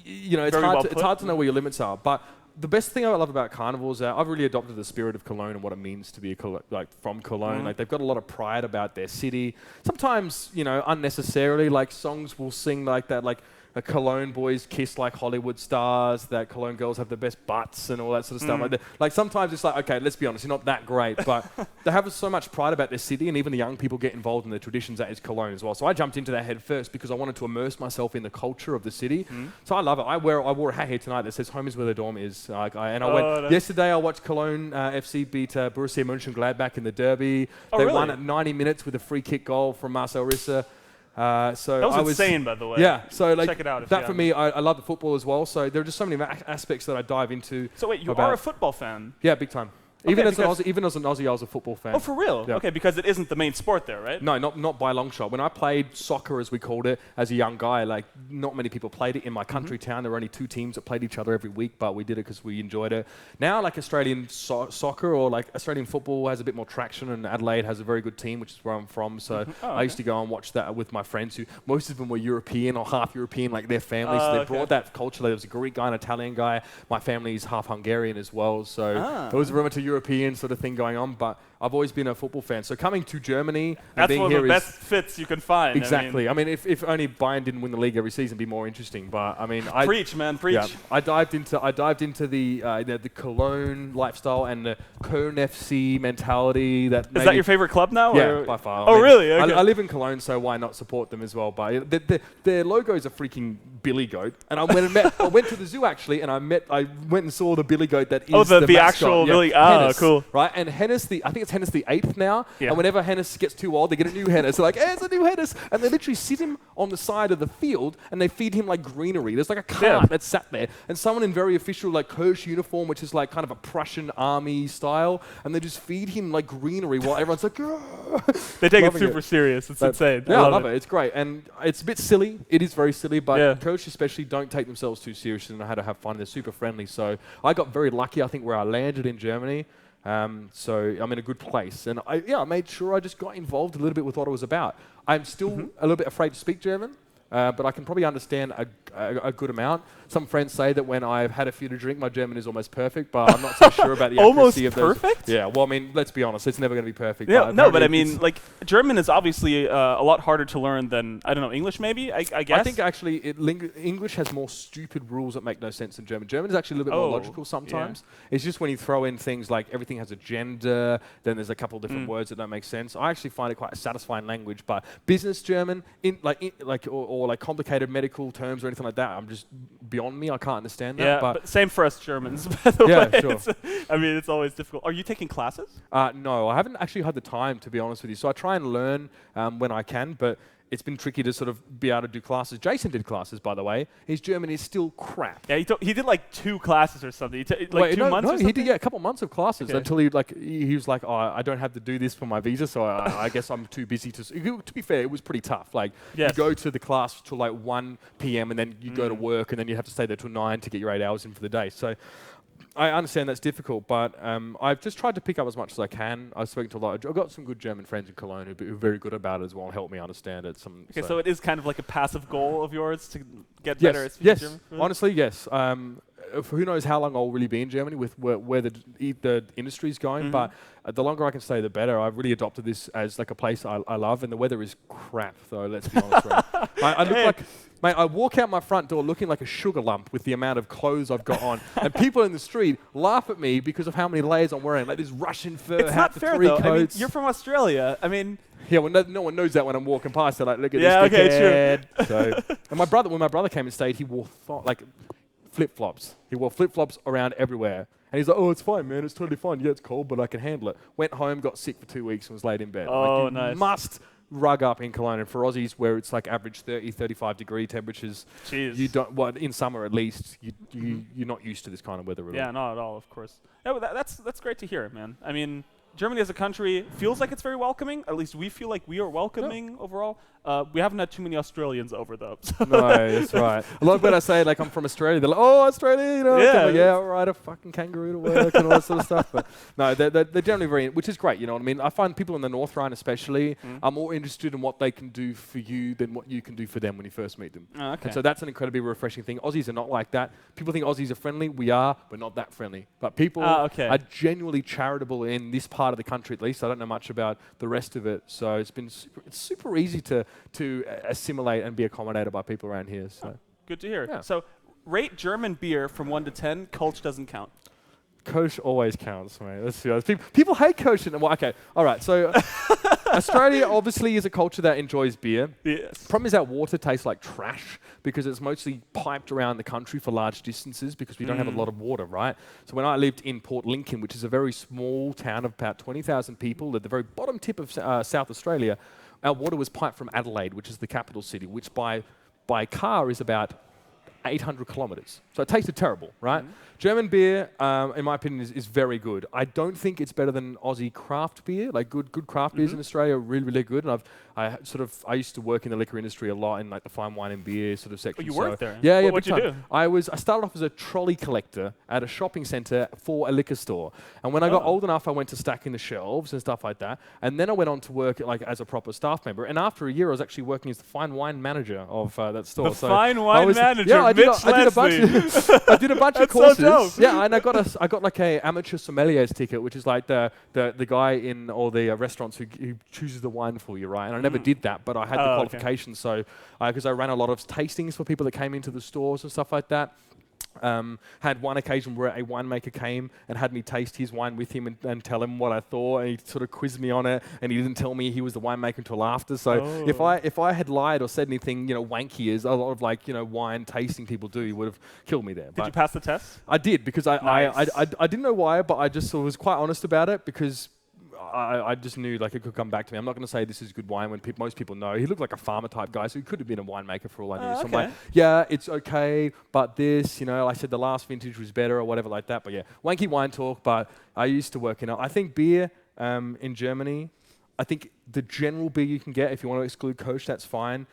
it's hard to know where your limits are. But the best thing I love about Carnival is that I've really adopted the spirit of Cologne and what it means to be from Cologne. Like, they've got a lot of pride about their city. Sometimes, unnecessarily, like songs will sing like that, like Cologne boys kiss like Hollywood stars, that Cologne girls have the best butts and all that sort of stuff like that. Like sometimes it's like, okay, let's be honest, you're not that great, but they have so much pride about their city, and even the young people get involved in the traditions that is Cologne as well. So I jumped into that head first because I wanted to immerse myself in the culture of the city. So I love it. I wore a hat here tonight that says "Home is where the dorm is." Yesterday I watched Cologne FC beat Borussia Mönchengladbach in the derby. They won at 90 minutes with a free kick goal from Marcel Risse. So that was insane, by the way. Yeah, so like check it out. That for me, I love the football as well. So there are just so many aspects that I dive into. So wait, you are a football fan? Yeah, big time. Even as an Aussie, I was a football fan. Oh, for real? Yeah. Okay, because it isn't the main sport there, right? No, not by a long shot. When I played soccer, as we called it, as a young guy, like not many people played it in my country town. There were only 2 teams that played each other every week, but we did it because we enjoyed it. Now, like Australian soccer or like Australian football has a bit more traction, and Adelaide has a very good team, which is where I'm from. So I used to go and watch that with my friends, who most of them were European or half European, like their families. So they brought that culture. There was a Greek guy, an Italian guy. My family is half Hungarian as well, so it was a to European sort of thing going on, but I've always been a football fan. So coming to Germany and being here that's one of the best fits you can find. Exactly. I mean, if only Bayern didn't win the league every season, it'd be more interesting. But I mean, preach, man, preach. Yeah, I dived into the Cologne lifestyle and the Köln FC mentality. Is that your favorite club now? Yeah, or? by far. Oh, really? Okay. I live in Cologne, so why not support them as well? But their logo is a freaking billy goat, and I went to the zoo actually, and I went and saw the billy goat that is the actual billy. Hennis, Cool. Right, and Hennis, I think it's Hennis the 8th now, and whenever Hennis gets too old, they get a new Hennis. They're like, hey, it's a new Hennis, and they literally sit him on the side of the field, and they feed him like greenery. There's like a cart that's sat there, and someone in very official like Kirsch uniform, which is like kind of a Prussian army style, and they just feed him like greenery while everyone's like, they take it super serious. It's insane. Yeah, I love it. It's great, and it's a bit silly. It is very silly, but Kirsch especially don't take themselves too seriously, and know how to have fun. They're super friendly. So I got very lucky, I think, where I landed in Germany. So I'm in a good place, and I made sure I just got involved a little bit with what it was about. I'm still a little bit afraid to speak German, but I can probably understand a good amount. Some friends say that when I've had a few to drink, my German is almost perfect, but I'm not so sure about the accuracy of those. Almost perfect? Yeah, well, I mean, let's be honest, it's never going to be perfect. Yeah, but I mean, like, German is obviously a lot harder to learn than, I don't know, English maybe, I guess? I think actually English has more stupid rules that make no sense than German. German is actually a little bit more logical sometimes. Yeah. It's just when you throw in things like everything has a gender, then there's a couple of different words that don't make sense. I actually find it quite a satisfying language, but business German, or complicated medical terms or anything like that, I'm just beyond me. I can't understand that. Yeah, but same for us Germans, by the way. Sure. It's always difficult. Are you taking classes? No, I haven't actually had the time, to be honest with you. So I try and learn when I can, but it's been tricky to sort of be able to do classes. Jason did classes, by the way. His German is still crap. Yeah, he did like 2 classes or something. 2 months or something? He did a couple months of classes until he was like, oh, I don't have to do this for my visa, so I guess I'm too busy to... To be fair, it was pretty tough. Like, you go to the class till like 1 p.m. and then you go to work, and then you have to stay there till 9 to get your 8 hours in for the day. So I understand that's difficult, but I've just tried to pick up as much as I can. I've spoken to a lot. I've got some good German friends in Cologne who are very good about it as well and help me understand it. Okay, so it is kind of like a passive goal of yours to get better at speaking yes. German? Really? Honestly, yes. For who knows how long I'll really be in Germany with where the industry is going, but the longer I can stay, the better. I've really adopted this as like a place I love, and the weather is crap, though, let's be honest. I look like... Mate, I walk out my front door looking like a sugar lump with the amount of clothes I've got on. And people in the street laugh at me because of how many layers I'm wearing. Like this Russian fur hat, fair, 3 though. coats. I mean, you're from Australia. I mean... Yeah, well, no one knows that when I'm walking past. They're like, look at this dickhead. So, and when my brother came and stayed, he wore flip-flops. He wore flip-flops around everywhere. And he's like, oh, it's fine, man. It's totally fine. Yeah, it's cold, but I can handle it. Went home, got sick for 2 weeks, and was laid in bed. Oh, like, nice. Must rug up in Cologne. And for Aussies, where it's like average 30, 35 degree temperatures, you don't. Well, in summer at least, you're not used to this kind of weather at all. Yeah, not at all, of course. Yeah, well, that's great to hear, man. I mean, Germany as a country feels like it's very welcoming. At least we feel like we are welcoming overall. We haven't had too many Australians over, though. No, that's right. A lot of when I say, like, I'm from Australia, they're like, oh, Australia, you know. Yeah, like, yeah, all right, a fucking kangaroo to work and all that sort of stuff. But no, they're generally very, which is great, you know what I mean? I find people in the North Rhine especially are more interested in what they can do for you than what you can do for them when you first meet them. Oh, okay. And so that's an incredibly refreshing thing. Aussies are not like that. People think Aussies are friendly. We are, but not that friendly. But people are genuinely charitable in this part of the country, at least. I don't know much about the rest of it. So it's super easy to assimilate and be accommodated by people around here. So good to hear. Yeah. So rate German beer from 1 to 10. Kolsch doesn't count. Kolsch always counts, mate. Let's be honest. People hate Kolsch. Well, okay, all right. So Australia obviously is a culture that enjoys beer. Yes. Problem is that water tastes like trash because it's mostly piped around the country for large distances because we don't have a lot of water, right? So when I lived in Port Lincoln, which is a very small town of about 20,000 people at the very bottom tip of South Australia, our water was piped from Adelaide, which is the capital city, which by car is about 800 kilometers. So it tasted terrible, right? German beer, in my opinion, is very good. I don't think it's better than Aussie craft beer. Like good craft beers in Australia are really, really good. And I used to work in the liquor industry a lot in like the fine wine and beer sort of section. Oh, you worked there? Yeah, What'd you do? I started off as a trolley collector at a shopping center for a liquor store. And when I got old enough, I went to stacking the shelves and stuff like that. And then I went on to work as a proper staff member. And after a year, I was actually working as the fine wine manager of that store. The fine wine manager, yeah, I did a bunch of courses. So dope. Yeah, and I got like a amateur sommelier's ticket, which is like the guy in all the restaurants who chooses the wine for you, right? And I never did that, but I had the qualifications. So because I ran a lot of tastings for people that came into the stores and stuff like that. Had one occasion where a winemaker came and had me taste his wine with him and tell him what I thought, and he sort of quizzed me on it, and he didn't tell me he was the winemaker until after. So if I had lied or said anything, wanky as a lot of wine tasting people do, he would have killed me there. Did you pass the test? I did because I didn't know why, but I just was quite honest about it because I just knew it could come back to me. I'm not going to say this is good wine when most people know. He looked like a farmer type guy, so he could have been a winemaker for all I knew. So I'm like, yeah, it's okay, but this, I said the last vintage was better or whatever like that. But yeah, wanky wine talk, but I used to work in it. I think beer in Germany, I think the general beer you can get, if you want to exclude Kolsch, that's fine.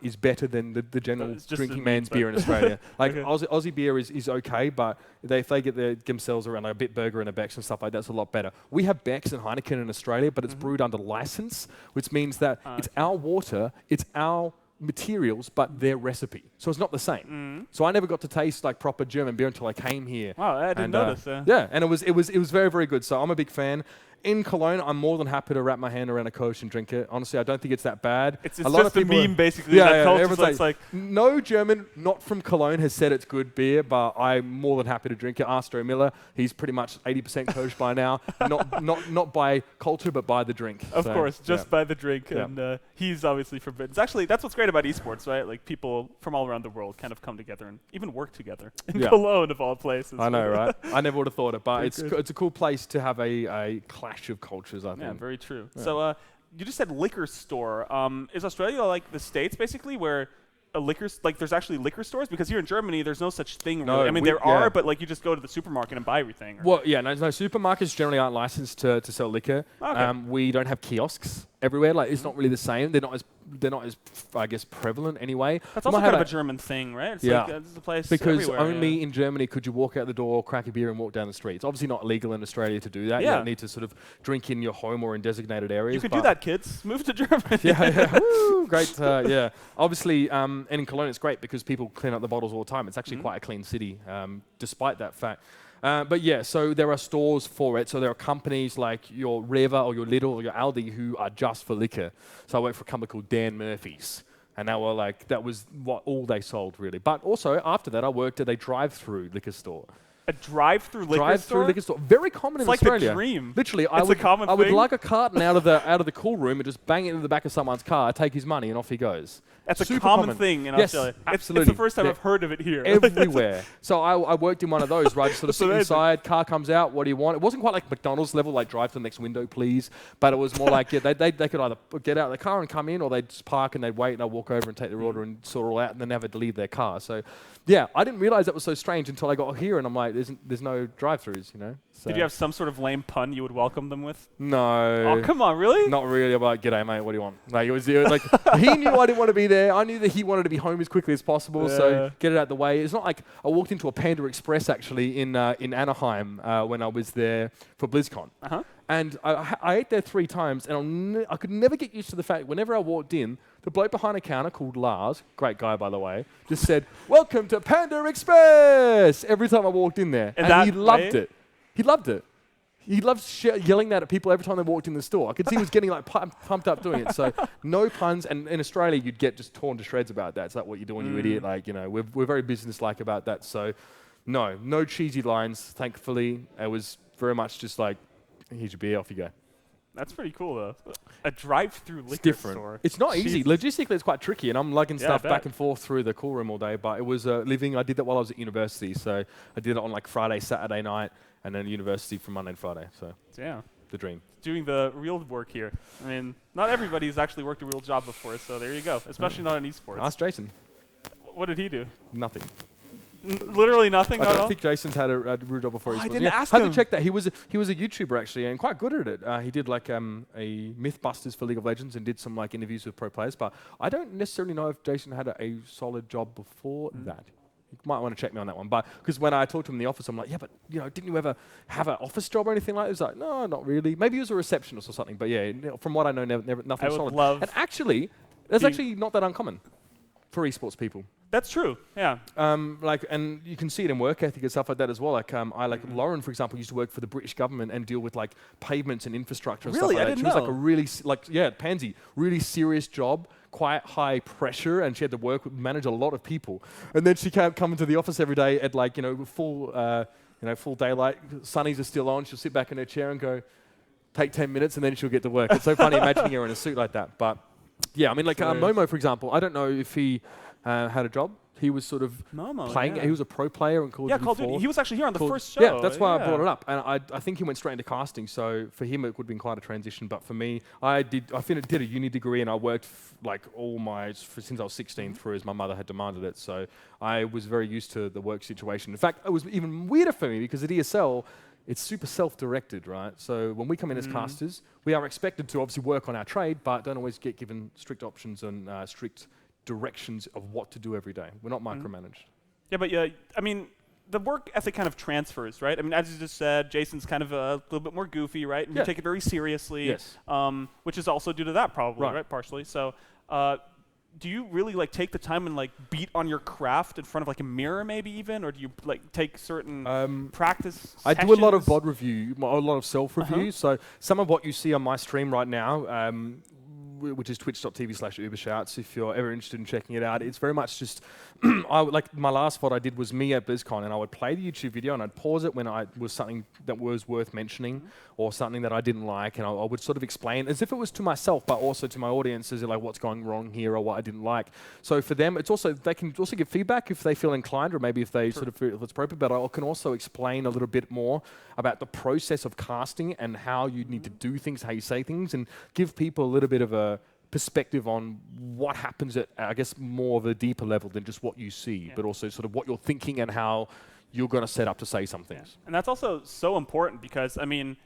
Is better than the general drinking man's beer in Australia. Aussie beer is okay, but if they get themselves around a Bitburger and a Beck's and stuff like that, it's a lot better. We have Beck's and Heineken in Australia, but it's brewed under license, which means that it's our water, it's our materials, but their recipe. So it's not the same. So I never got to taste proper German beer until I came here. Wow, I didn't notice. Yeah, and it was very, very good. So I'm a big fan. In Cologne, I'm more than happy to wrap my hand around a Kolsch and drink it. Honestly, I don't think it's that bad. It's just a meme, basically. Yeah, everyone's like, no German, not from Cologne, has said it's good beer, but I'm more than happy to drink it. Ask Joe Miller. He's pretty much 80% Kolsch by now. Not by culture, but by the drink. Of course, just by the drink. And he's obviously forbidden. It's actually, that's what's great about esports, right? Like, people from all around the world kind of come together and even work together in Cologne, of all places. I know, right? I never would have thought it, but it's a cool place to have a clash of cultures, I think. Yeah, very true. Yeah. So you just said liquor store. Is Australia like the States, basically, where there's actually liquor stores? Because here in Germany, there's no such thing. No, really. I mean, there are, but you just go to the supermarket and buy everything. Well, yeah, no, supermarkets generally aren't licensed to sell liquor. Okay. We don't have kiosks everywhere. It's not really the same. They're not as they're not as, I guess, prevalent anyway. That's also kind of a German thing, right? It's like, this is a place because everywhere, only in Germany could you walk out the door, crack a beer, and walk down the street. It's obviously not legal in Australia to do that. You don't need to sort of drink in your home or in designated areas. You could do that, kids. Move to Germany. Woo, great. Obviously, and in Cologne, it's great because people clean up the bottles all the time. It's actually quite a clean city, despite that fact. But yeah, so there are stores for it. So there are companies like your Rewe or your Lidl or your Aldi who are just for liquor. So I worked for a company called Dan Murphy's. And they were like, that was what all they sold, really. But also, after that, I worked at a drive-through liquor store. A drive-through liquor store? Drive-through liquor store. Very common in Australia. It's like the dream. Literally, I would lug a carton out of the cool room and just bang it into the back of someone's car, take his money, and off he goes. That's Super a common thing in Australia. Absolutely. It's the first time I've heard of it here. Everywhere. So I worked in one of those, right? Sort of sit inside, car comes out, what do you want? It wasn't quite like McDonald's level, like drive to the next window, please. But it was more like, they could either get out of the car and come in, or they'd just park and they'd wait and I'd walk over and take their order and sort it all out and then have to leave their car. So yeah, I didn't realize that was so strange until I got here and I'm like, there's no drive-throughs, you know? So. Did you have some sort of lame pun you would welcome them with? No. Oh, come on, really? Not really. I'm like, g'day, mate, what do you want? Like, it was like, he knew I didn't want to be there. I knew that he wanted to be home as quickly as possible, so get it out of the way. It's not like I walked into a Panda Express, actually, in Anaheim when I was there for BlizzCon. And I ate there 3 times, and I could never get used to the fact whenever I walked in, the bloke behind the counter called Lars, great guy by the way, just said, "Welcome to Panda Express," every time I walked in there. And he loved it. He loved it. He loved yelling that at people every time they walked in the store. I could see he was getting like pumped up doing it. So no puns. And in Australia, you'd get just torn to shreds about that. It's like, what you're doing, you idiot. Like, you know, we're very business-like about that. So no cheesy lines, thankfully. It was very much just like, here's your beer, off you go. That's pretty cool, though. A drive-through liquor different. store. It's not easy. Logistically, it's quite tricky, and I'm lugging stuff back and forth through the cool room all day, but it was living. I did that while I was at university, so I did it on like Friday, Saturday night, and then university from Monday and Friday, so the dream. Doing the real work here. I mean, not everybody's actually worked a real job before, so there you go, especially not in esports. Ask Jason. What did he do? Nothing. Literally nothing. I don't think Jason's had a real job before. I didn't ask him. I had to check that. He was a YouTuber actually, and quite good at it. He did like a Mythbusters for League of Legends and did some like interviews with pro players. But I don't necessarily know if Jason had a solid job before that. You might want to check me on that one. But because when I talked to him in the office, I'm like, yeah, but you know, didn't you ever have an office job or anything like that? He was like, no, not really. Maybe he was a receptionist or something. But yeah, from what I know, never nothing solid. And actually, that's actually not that uncommon for esports people. That's true. Yeah. And you can see it in work ethic and stuff like that as well. Like Lauren, for example, used to work for the British government and deal with like pavements and infrastructure and stuff like that. I didn't know. She was like a really Pansy, really serious job, quite high pressure, and she had to manage a lot of people. And then she can't come into the office every day at like full daylight. Sunnies are still on. She'll sit back in her chair and go, take 10 minutes, and then she'll get to work. It's so funny imagining her in a suit like that. But yeah, I mean, like Momo, for example, I don't know if he had a job. He was sort of playing. He was a pro player in Call of Duty. Call of Duty. He was actually here on the first show. Yeah, that's why I brought it up. And I think he went straight into casting. So for him, it would have been quite a transition. But for me, I did a uni degree, and I worked like since I was 16 through, as my mother had demanded it. So I was very used to the work situation. In fact, it was even weirder for me because at ESL, it's super self-directed, right? So when we come in as casters, we are expected to obviously work on our trade, but don't always get given strict options and strict directions of what to do every day. We're not micromanaged. Yeah, but I mean, the work ethic kind of transfers, right? I mean, as you just said, Jason's kind of a little bit more goofy, right? And you take it very seriously, which is also due to that probably, right? Partially. So do you really like take the time and like beat on your craft in front of like a mirror maybe even, or do you like take certain practice I do a lot of VOD review, a lot of self-review. So some of what you see on my stream right now, which is twitch.tv/ubershouts, if you're ever interested in checking it out. It's very much just, like my last VOD I did was me at BlizzCon, and I would play the YouTube video and I'd pause it when I was something that was worth mentioning or something that I didn't like, and I would sort of explain as if it was to myself, but also to my audience, as like what's going wrong here or what I didn't like. So for them, it's also, they can also give feedback if they feel inclined, or maybe if they sort of feel if it's appropriate, but I can also explain a little bit more about the process of casting and how you need to do things, how you say things, and give people a little bit of a perspective on what happens at, I guess, more of a deeper level than just what you see, but also sort of what you're thinking and how you're going to set up to say some things. And that's also so important because, I mean,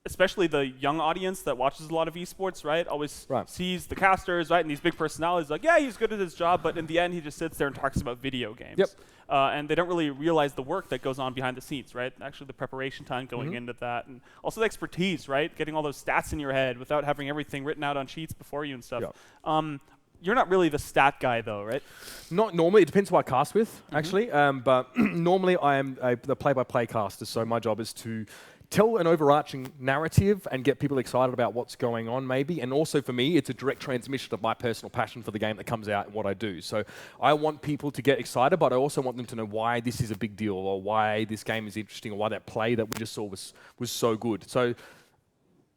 especially the young audience that watches a lot of esports, right, always sees the casters, right, and these big personalities, like, yeah, he's good at his job, but in the end, he just sits there and talks about video games. Yep. And they don't really realize the work that goes on behind the scenes, right? Actually, the preparation time going into that, and also the expertise, right? Getting all those stats in your head without having everything written out on sheets before you and stuff. Yep. You're not really the stat guy, though, right? Not normally. It depends who I cast with, actually. But normally, I am the play-by-play caster, so my job is to tell an overarching narrative and get people excited about what's going on, maybe. And also for me, it's a direct transmission of my personal passion for the game that comes out and what I do. So I want people to get excited, but I also want them to know why this is a big deal, or why this game is interesting, or why that play that we just saw was so good. So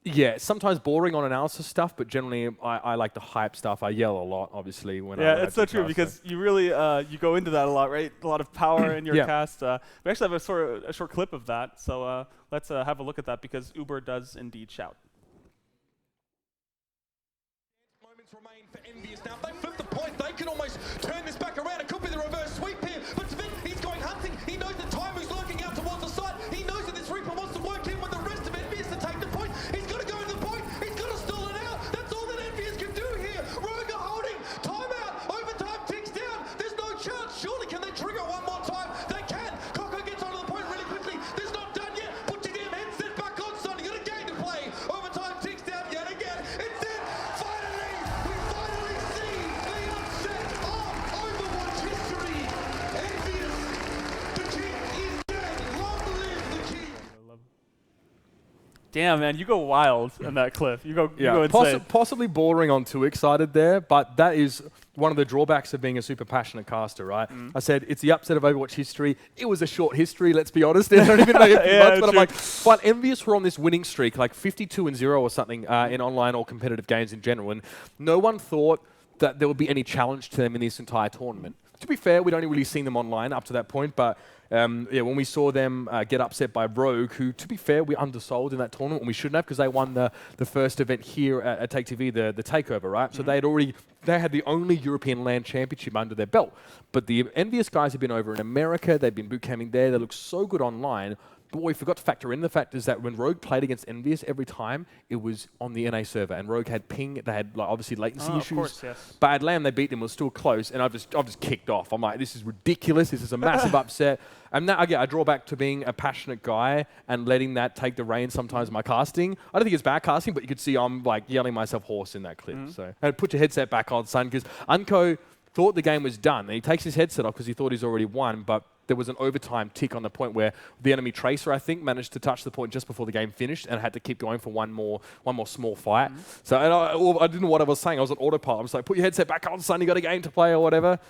yeah, sometimes boring on analysis stuff, but generally I like the hype stuff. I yell a lot, obviously. When it's so true, because you really you go into that a lot, right? A lot of power in your cast. We actually have a short clip of that, so let's have a look at that, because Uber does indeed shout. Moments remain for Envious. Now, if they flip the point, they can almost turn this back around. It could be the reverse sweep here, but Tvin, he's going hunting. He knows the time is lurking out towards the side. He knows that this Reaper wants to work in with the rest of Envious to take the point. He's got to go to the point. He's got to stall it out. That's all that Envious can do here. Rogue are holding. Timeout. Overtime ticks down. There's no chance. Surely can they trigger one more time? They can. Coco gets onto the point really quickly. There's not done yet. Put your damn headset back on, son. You got a game to play. Overtime ticks down yet again. It's it. Finally, we finally see the upset of Overwatch history. Envious, the king is dead. Long live the king. Damn, man, you go wild in that clip. You go insane. Possibly bordering on too excited there, but that is one of the drawbacks of being a super passionate caster, right? I said it's the upset of Overwatch history. It was a short history, let's be honest. It only been like a few months, but I'm like, but Envious were on this winning streak, like 52-0 or something in online or competitive games in general, and no one thought that there would be any challenge to them in this entire tournament. To be fair, we'd only really seen them online up to that point, but when we saw them get upset by Rogue, who, to be fair, we undersold in that tournament, and we shouldn't have, because they won the first event here at Take TV, the Takeover, right? So they had the only European LAN championship under their belt. But the Envious guys have been over in America, they've been boot camping there, they look so good online. But what we forgot to factor in the fact is that when Rogue played against Envious every time, it was on the NA server, and Rogue had ping, they had like, obviously latency issues. Of course, yes. But at LAN, they beat them, it was still close, and I've just kicked off. I'm like, this is ridiculous, this is a massive upset. And now, again, I draw back to being a passionate guy and letting that take the reins sometimes in my casting. I don't think it's bad casting, but you could see I'm like yelling myself hoarse in that clip. So, and put your headset back on, son, because Unco thought the game was done, and he takes his headset off because he thought he's already won, but there was an overtime tick on the point where the enemy Tracer, I think, managed to touch the point just before the game finished and had to keep going for one more small fight. So and I didn't know what I was saying. I was on autopilot. I was like, put your headset back on, son. You got a game to play or whatever,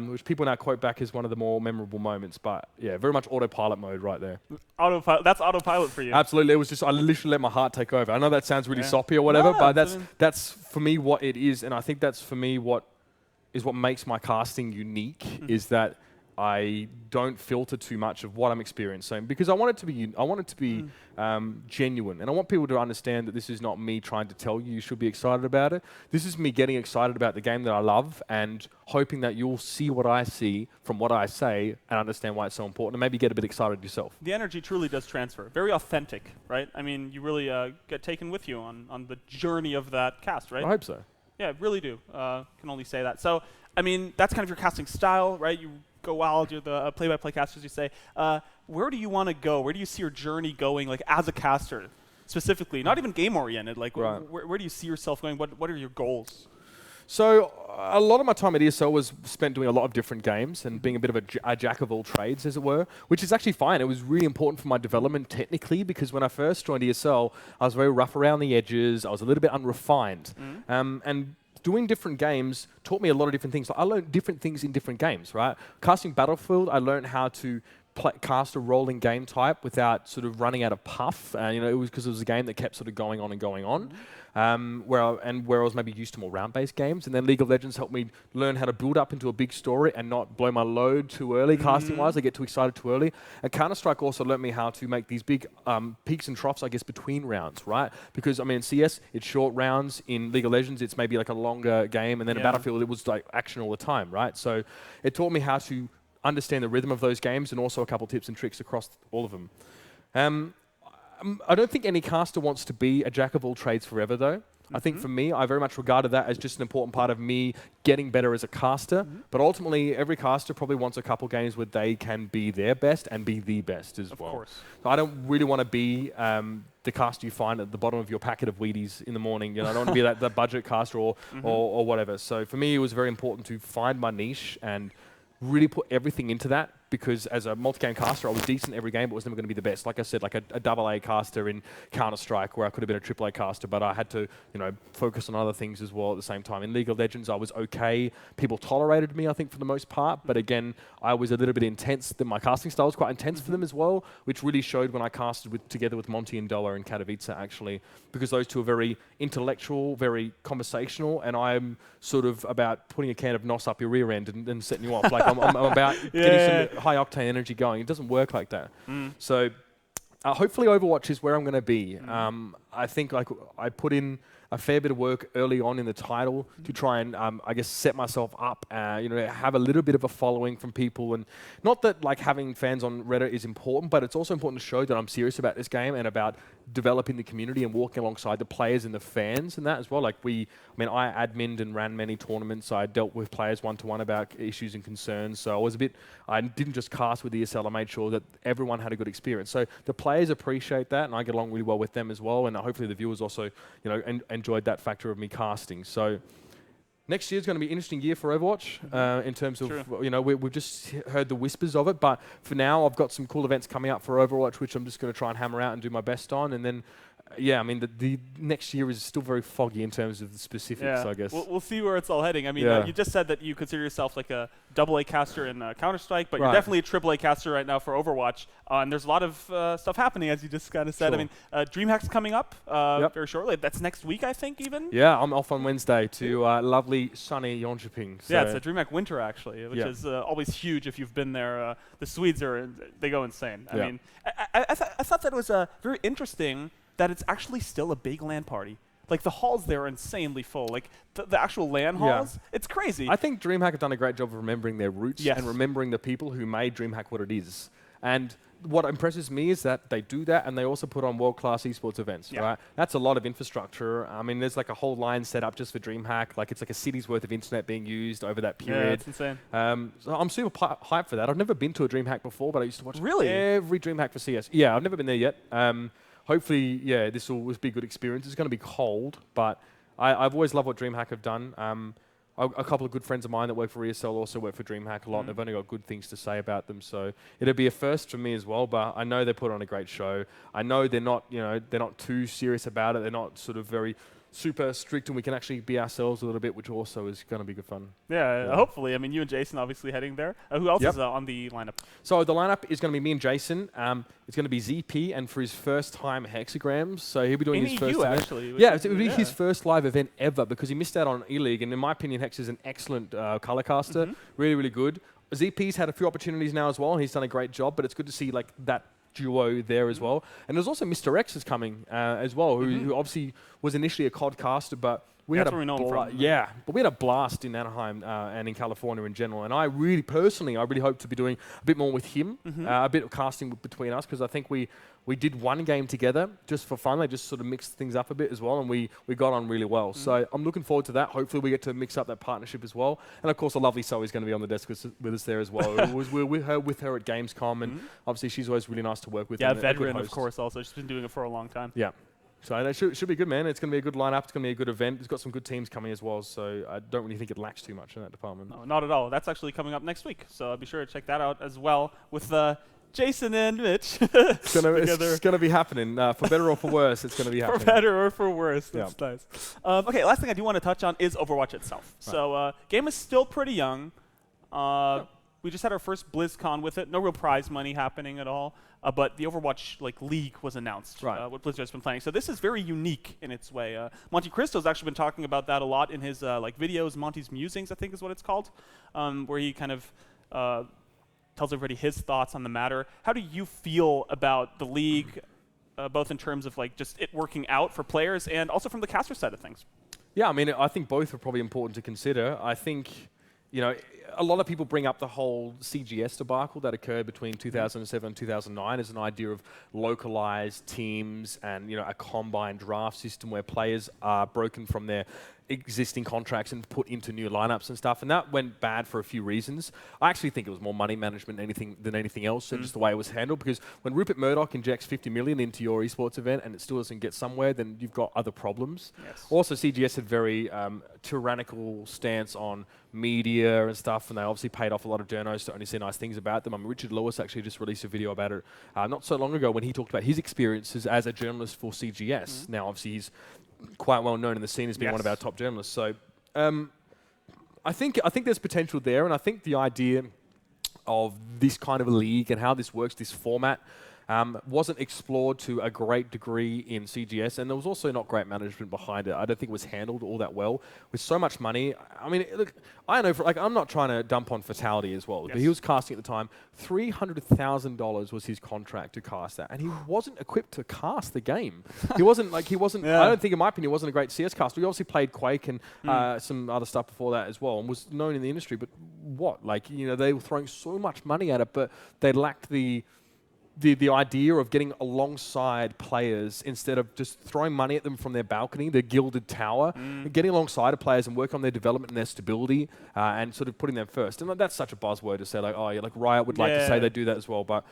which people now quote back as one of the more memorable moments. But yeah, very much autopilot mode right there. Autopilot. That's autopilot for you. Absolutely. It was just, I literally let my heart take over. I know that sounds really soppy or whatever, but that's for me what it is. And I think that's for me what makes my casting unique is that I don't filter too much of what I'm experiencing, because I want it to be genuine, and I want people to understand that this is not me trying to tell you should be excited about it. This is me getting excited about the game that I love and hoping that you'll see what I see from what I say and understand why it's so important, and maybe get a bit excited yourself. The energy truly does transfer. Very authentic, right? I mean, you really get taken with you on the journey of that cast, right? I hope so. Yeah, really do. Can only say that. So, I mean, that's kind of your casting style, right? You go wild, you're the play-by-play caster, as you say. Where do you want to go? Where do you see your journey going, like, as a caster, specifically? Not even game-oriented. Like, where do you see yourself going? What are your goals? So a lot of my time at ESL was spent doing a lot of different games and being a bit of a jack of all trades, as it were, which is actually fine. It was really important for my development technically, because when I first joined ESL, I was very rough around the edges. I was a little bit unrefined. And doing different games taught me a lot of different things. Like, I learned different things in different games, right? Casting Battlefield, I learned how to cast a rolling game type without sort of running out of puff. It was because it was a game that kept sort of going on and going on. Where I was maybe used to more round-based games, and then League of Legends helped me learn how to build up into a big story and not blow my load too early casting-wise. I get too excited too early. And Counter-Strike also learned me how to make these big peaks and troughs, I guess, between rounds, right? Because, I mean, in CS, it's short rounds. In League of Legends, it's maybe like a longer game. And then in Battlefield, it was like action all the time, right? So it taught me how to understand the rhythm of those games, and also a couple tips and tricks across all of them. I don't think any caster wants to be a jack of all trades forever, though. I think for me, I very much regarded that as just an important part of me getting better as a caster. But ultimately, every caster probably wants a couple games where they can be their best and be the best as well. Of course. So I don't really want to be the caster you find at the bottom of your packet of Wheaties in the morning. You know, I don't want to be that budget caster or whatever. So for me, it was very important to find my niche and really put everything into that, because as a multi-game caster, I was decent every game, but was never going to be the best. Like I said, like a AA caster in Counter-Strike, where I could have been a AAA caster, but I had to, focus on other things as well at the same time. In League of Legends, I was okay. People tolerated me, I think, for the most part. But again, I was a little bit intense. My casting style was quite intense for them as well, which really showed when I casted together with Monty and Doa in Katowice, actually, because those two are very intellectual, very conversational, and I'm sort of about putting a can of NOS up your rear end and setting you off. Like I'm about getting some high octane energy going. It doesn't work like that. So hopefully Overwatch is where I'm going to be. I think I put in a fair bit of work early on in the title to try and, I guess, set myself up, have a little bit of a following from people. And not that having fans on Reddit is important, but it's also important to show that I'm serious about this game and about developing the community and walking alongside the players and the fans and that as well. I adminned and ran many tournaments. I dealt with players one-to-one about issues and concerns. So I didn't just cast with ESL. I made sure that everyone had a good experience. So the players appreciate that, and I get along really well with them as well. And hopefully the viewers also, enjoyed that factor of me casting. So next year is going to be an interesting year for Overwatch in terms of, we've just heard the whispers of it. But for now, I've got some cool events coming up for Overwatch, which I'm just going to try and hammer out and do my best on. And then, the next year is still very foggy in terms of the specifics, I guess. We'll see where it's all heading. I mean, you just said that you consider yourself like a AA caster in Counter-Strike, but you're definitely a AAA caster right now for Overwatch. And there's a lot of stuff happening, as you just kind of said. Sure. I mean, DreamHack's coming up very shortly. That's next week, I think, even? Yeah, I'm off on Wednesday to lovely, sunny Jönköping. So it's a DreamHack Winter, actually, which is always huge if you've been there. The Swedes they go insane. I mean, I thought that was very interesting that it's actually still a big LAN party. Like, the halls there are insanely full. Like, the actual LAN halls, it's crazy. I think DreamHack have done a great job of remembering their roots and remembering the people who made DreamHack what it is. And what impresses me is that they do that, and they also put on world-class esports events, right? That's a lot of infrastructure. I mean, there's like a whole line set up just for DreamHack. Like, it's like a city's worth of internet being used over that period. Yeah, it's insane. So I'm super hyped for that. I've never been to a DreamHack before, but I used to watch every DreamHack for CS. Yeah, I've never been there yet. Hopefully, this will be a good experience. It's going to be cold, but I've always loved what DreamHack have done. A couple of good friends of mine that work for ESL also work for DreamHack a lot. They've only got good things to say about them, so it'll be a first for me as well. But I know they put on a great show. I know they're not too serious about it. They're not sort of very super strict, and we can actually be ourselves a little bit, which also is going to be good fun. Yeah, hopefully. I mean, you and Jason obviously heading there. Who else is on the lineup? So the lineup is going to be me and Jason. It's going to be ZP, and for his first time hexagrams, so he'll be doing his first event. Actually. Yeah, it will be his first live event ever, because he missed out on E-League, and in my opinion, Hex is an excellent color caster. Really, really good. ZP's had a few opportunities now as well, and he's done a great job, but it's good to see that duo there as well. And there's also Mr. X is coming as well, who obviously was initially a COD caster, but we had a blast in Anaheim and in California in general. And I really hope to be doing a bit more with him, a bit of casting between us, because I think we did one game together just for fun. They just sort of mixed things up a bit as well, and we got on really well. So I'm looking forward to that. Hopefully we get to mix up that partnership as well. And of course, the lovely Zoe's going to be on the desk with us there as well. We're with her at Gamescom, and obviously she's always really nice to work with. Yeah, veteran, of course, also. She's been doing it for a long time. Yeah. So it should be good, man. It's going to be a good lineup. It's going to be a good event. It's got some good teams coming as well, so I don't really think it lacks too much in that department. No, not at all. That's actually coming up next week, so be sure to check that out as well with Jason and Mitch. It's going to be happening. For better or for worse, it's going to be happening. For better or for worse. That's nice. Okay, last thing I do want to touch on is Overwatch itself. Right. So game is still pretty young. We just had our first BlizzCon with it. No real prize money happening at all. But the Overwatch League was announced, what Blizzard has been planning. So this is very unique in its way. Monte Cristo's actually been talking about that a lot in his videos. Monty's Musings, I think is what it's called, where he kind of tells everybody his thoughts on the matter. How do you feel about the league, both in terms of just it working out for players and also from the caster side of things? Yeah, I mean, I think both are probably important to consider. I think, a lot of people bring up the whole CGS debacle that occurred between 2007 and 2009 as an idea of localized teams and a combined draft system where players are broken from their existing contracts and put into new lineups and stuff, and that went bad for a few reasons. I actually think it was more money management than anything else, and just the way it was handled. Because when Rupert Murdoch injects 50 million into your esports event and it still doesn't get somewhere, then you've got other problems. Yes. Also, CGS had very tyrannical stance on media and stuff, and they obviously paid off a lot of journos to only say nice things about them. I mean, Richard Lewis actually just released a video about it not so long ago when he talked about his experiences as a journalist for CGS. Now, obviously, he's quite well known in the scene as being one of our top journalists. So I think there's potential there, and I think the idea of this kind of a league and how this works, this format, wasn't explored to a great degree in CGS, and there was also not great management behind it. I don't think it was handled all that well. With so much money, I mean, look, I know, I'm not trying to dump on Fatality as well, but he was casting at the time, $300,000 was his contract to cast that, and he wasn't equipped to cast the game. He wasn't, I don't think, in my opinion, he wasn't a great CS caster. He obviously played Quake and some other stuff before that as well, and was known in the industry, but what? They were throwing so much money at it, but they lacked the idea of getting alongside players instead of just throwing money at them from their balcony, their gilded tower, getting alongside of players and work on their development and their stability and sort of putting them first. And that's such a buzzword to say, Riot would like to say they do that as well. But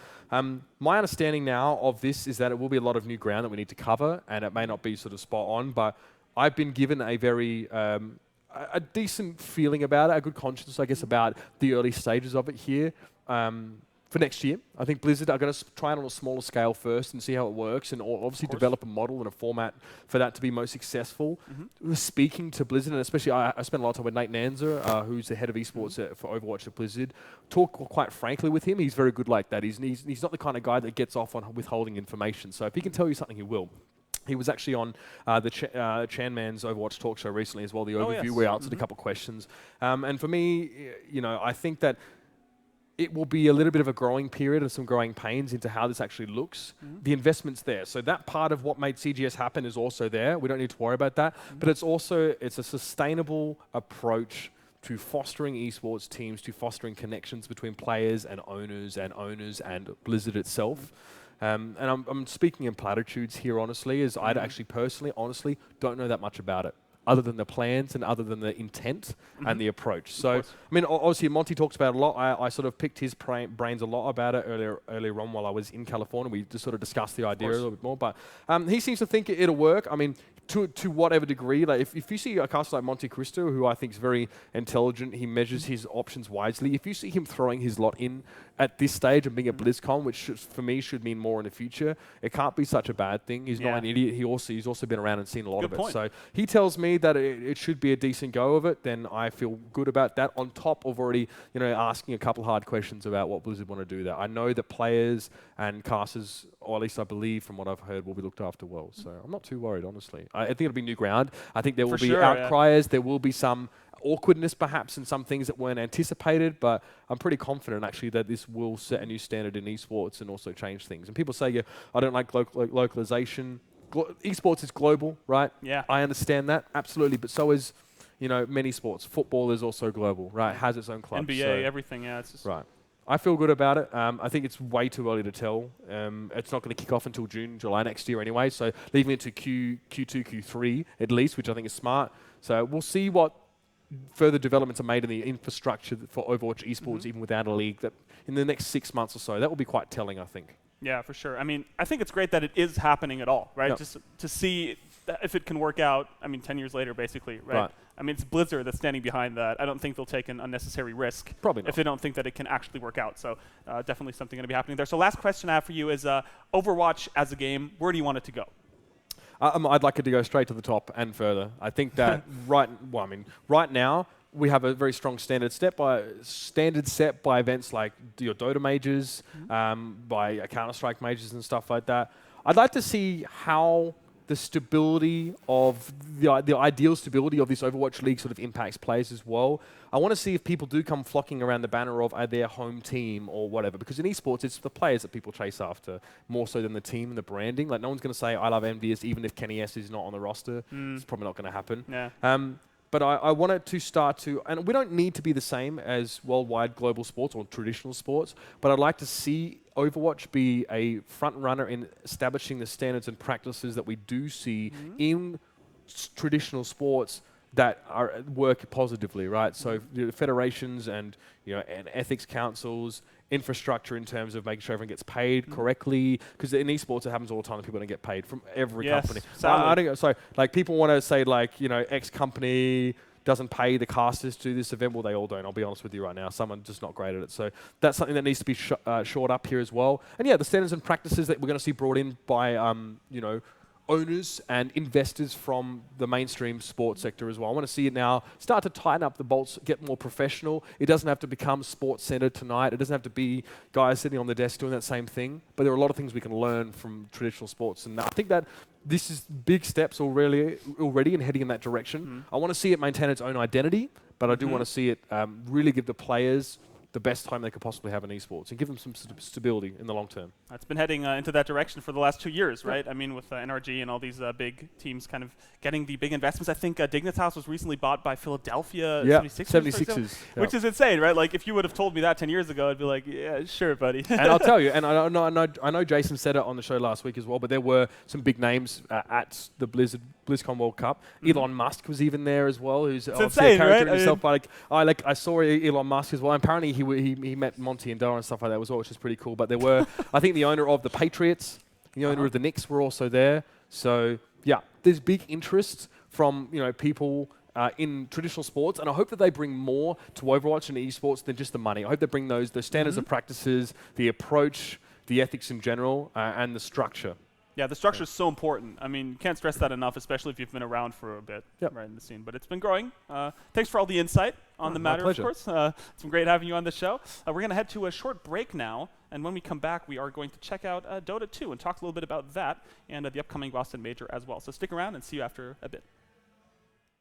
my understanding now of this is that it will be a lot of new ground that we need to cover, and it may not be sort of spot on, but I've been given a very a decent feeling about it, a good conscience, I guess, about the early stages of it here. For next year, I think Blizzard are going to try it on a smaller scale first and see how it works, and obviously develop a model and a format for that to be most successful. Speaking to Blizzard, and especially I spent a lot of time with Nate Nanzer, who's the head of esports for Overwatch at Blizzard. Talk quite frankly with him. He's very good like that. He's not the kind of guy that gets off on withholding information. So if he can tell you something, he will. He was actually on the Chan Man's Overwatch talk show recently as well, the overview, where he answered a couple of questions. And for me, I think that it will be a little bit of a growing period and some growing pains into how this actually looks. The investment's there. So that part of what made CGS happen is also there. We don't need to worry about that. But it's a sustainable approach to fostering esports teams, to fostering connections between players and owners and Blizzard itself. And I'm speaking in platitudes here, honestly, as I actually personally, honestly, don't know that much about it, other than the plans and other than the intent and the approach. So, I mean, obviously, Monty talks about it a lot. I sort of picked his brains a lot about it earlier on while I was in California. We just sort of discussed the idea a little bit more. But he seems to think it'll work. I mean, to whatever degree. Like if you see a caster like Monte Cristo, who I think is very intelligent, he measures his options wisely. If you see him throwing his lot in at this stage and being at BlizzCon, which for me should mean more in the future, it can't be such a bad thing. He's not an idiot. He's also been around and seen a lot of it. So he tells me that it should be a decent go of it. Then I feel good about that. On top of already, asking a couple hard questions about what Blizzard want to do there. I know that players and casters, or at least I believe from what I've heard, will be looked after well. So I'm not too worried, honestly. I think it'll be new ground. I think there will be outcriers. There will be some awkwardness perhaps in some things that weren't anticipated, but I'm pretty confident actually that this will set a new standard in esports and also change things. And people say, I don't like localization. Esports is global, right? Yeah. I understand that, absolutely, but so is many sports. Football is also global, right? It has its own clubs. NBA, everything, it's just right. I feel good about it. I think it's way too early to tell. It's not going to kick off until June, July next year anyway, so leaving it to Q2, Q3 at least, which I think is smart. So we'll see what further developments are made in the infrastructure for Overwatch esports, even without a league, that in the next 6 months or so. That will be quite telling, I think. Yeah, for sure. I mean, I think it's great that it is happening at all, right? Just to see if it can work out, 10 years later, basically, right? I mean, it's Blizzard that's standing behind that. I don't think they'll take an unnecessary risk. Probably not. If they don't think that it can actually work out. So definitely something going to be happening there. So last question I have for you is Overwatch as a game, where do you want it to go? I'd like it to go straight to the top and further. I think that right now, we have a very strong standard set by events like your Dota majors, by Counter-Strike majors and stuff like that. I'd like to see how the stability of the ideal stability of this Overwatch League sort of impacts players as well. I want to see if people do come flocking around the banner of their home team or whatever, because in esports it's the players that people chase after more so than the team and the branding. Like no one's going to say I love MDS even if Kenny S is not on the roster. It's probably not going to happen. Yeah. But I want it to start to, and we don't need to be the same as worldwide global sports or traditional sports, but I'd like to see Overwatch be a front runner in establishing the standards and practices that we do see in traditional sports that work positively, right? So the federations and and ethics councils, infrastructure in terms of making sure everyone gets paid correctly, because in esports it happens all the time that people don't get paid from every company. I don't. So like people want to say like X company doesn't pay the casters to this event. Well, they all don't. I'll be honest with you right now. Some are just not great at it. So that's something that needs to be shored up here as well. And yeah, the standards and practices that we're going to see brought in by owners and investors from the mainstream sports sector as well. I want to see it now start to tighten up the bolts, get more professional. It doesn't have to become sports centered tonight. It doesn't have to be guys sitting on the desk doing that same thing. But there are a lot of things we can learn from traditional sports. And I think that this is big steps already and heading in that direction. I want to see it maintain its own identity, but I do want to see it really give the players the best time they could possibly have in esports and give them some stability in the long term. It's been heading into that direction for the last 2 years, right? I mean, with NRG and all these big teams kind of getting the big investments. I think Dignitas was recently bought by Philadelphia 76ers, which is insane, right? Like, if you would have told me that 10 years ago, I'd be like, yeah, sure, buddy. And I'll tell you, and I know Jason said it on the show last week as well, but there were some big names at the BlizzCon World Cup. Elon Musk was even there as well, who's obviously a character in himself. But I saw Elon Musk as well. And apparently he met Monty and Dara and stuff like that as well, which is pretty cool. But there were, I think the owner of the Patriots, the owner of the Knicks were also there. So yeah, there's big interest from people in traditional sports, and I hope that they bring more to Overwatch and esports than just the money. I hope they bring those standards of practices, the approach, the ethics in general, and the structure. Yeah, the structure is so important. I mean, you can't stress that enough, especially if you've been around for a bit right in the scene. But it's been growing. Thanks for all the insight on the matter, of course. It's been great having you on the show. We're going to head to a short break now, and when we come back, we are going to check out Dota 2 and talk a little bit about that and the upcoming Boston Major as well. So stick around and see you after a bit.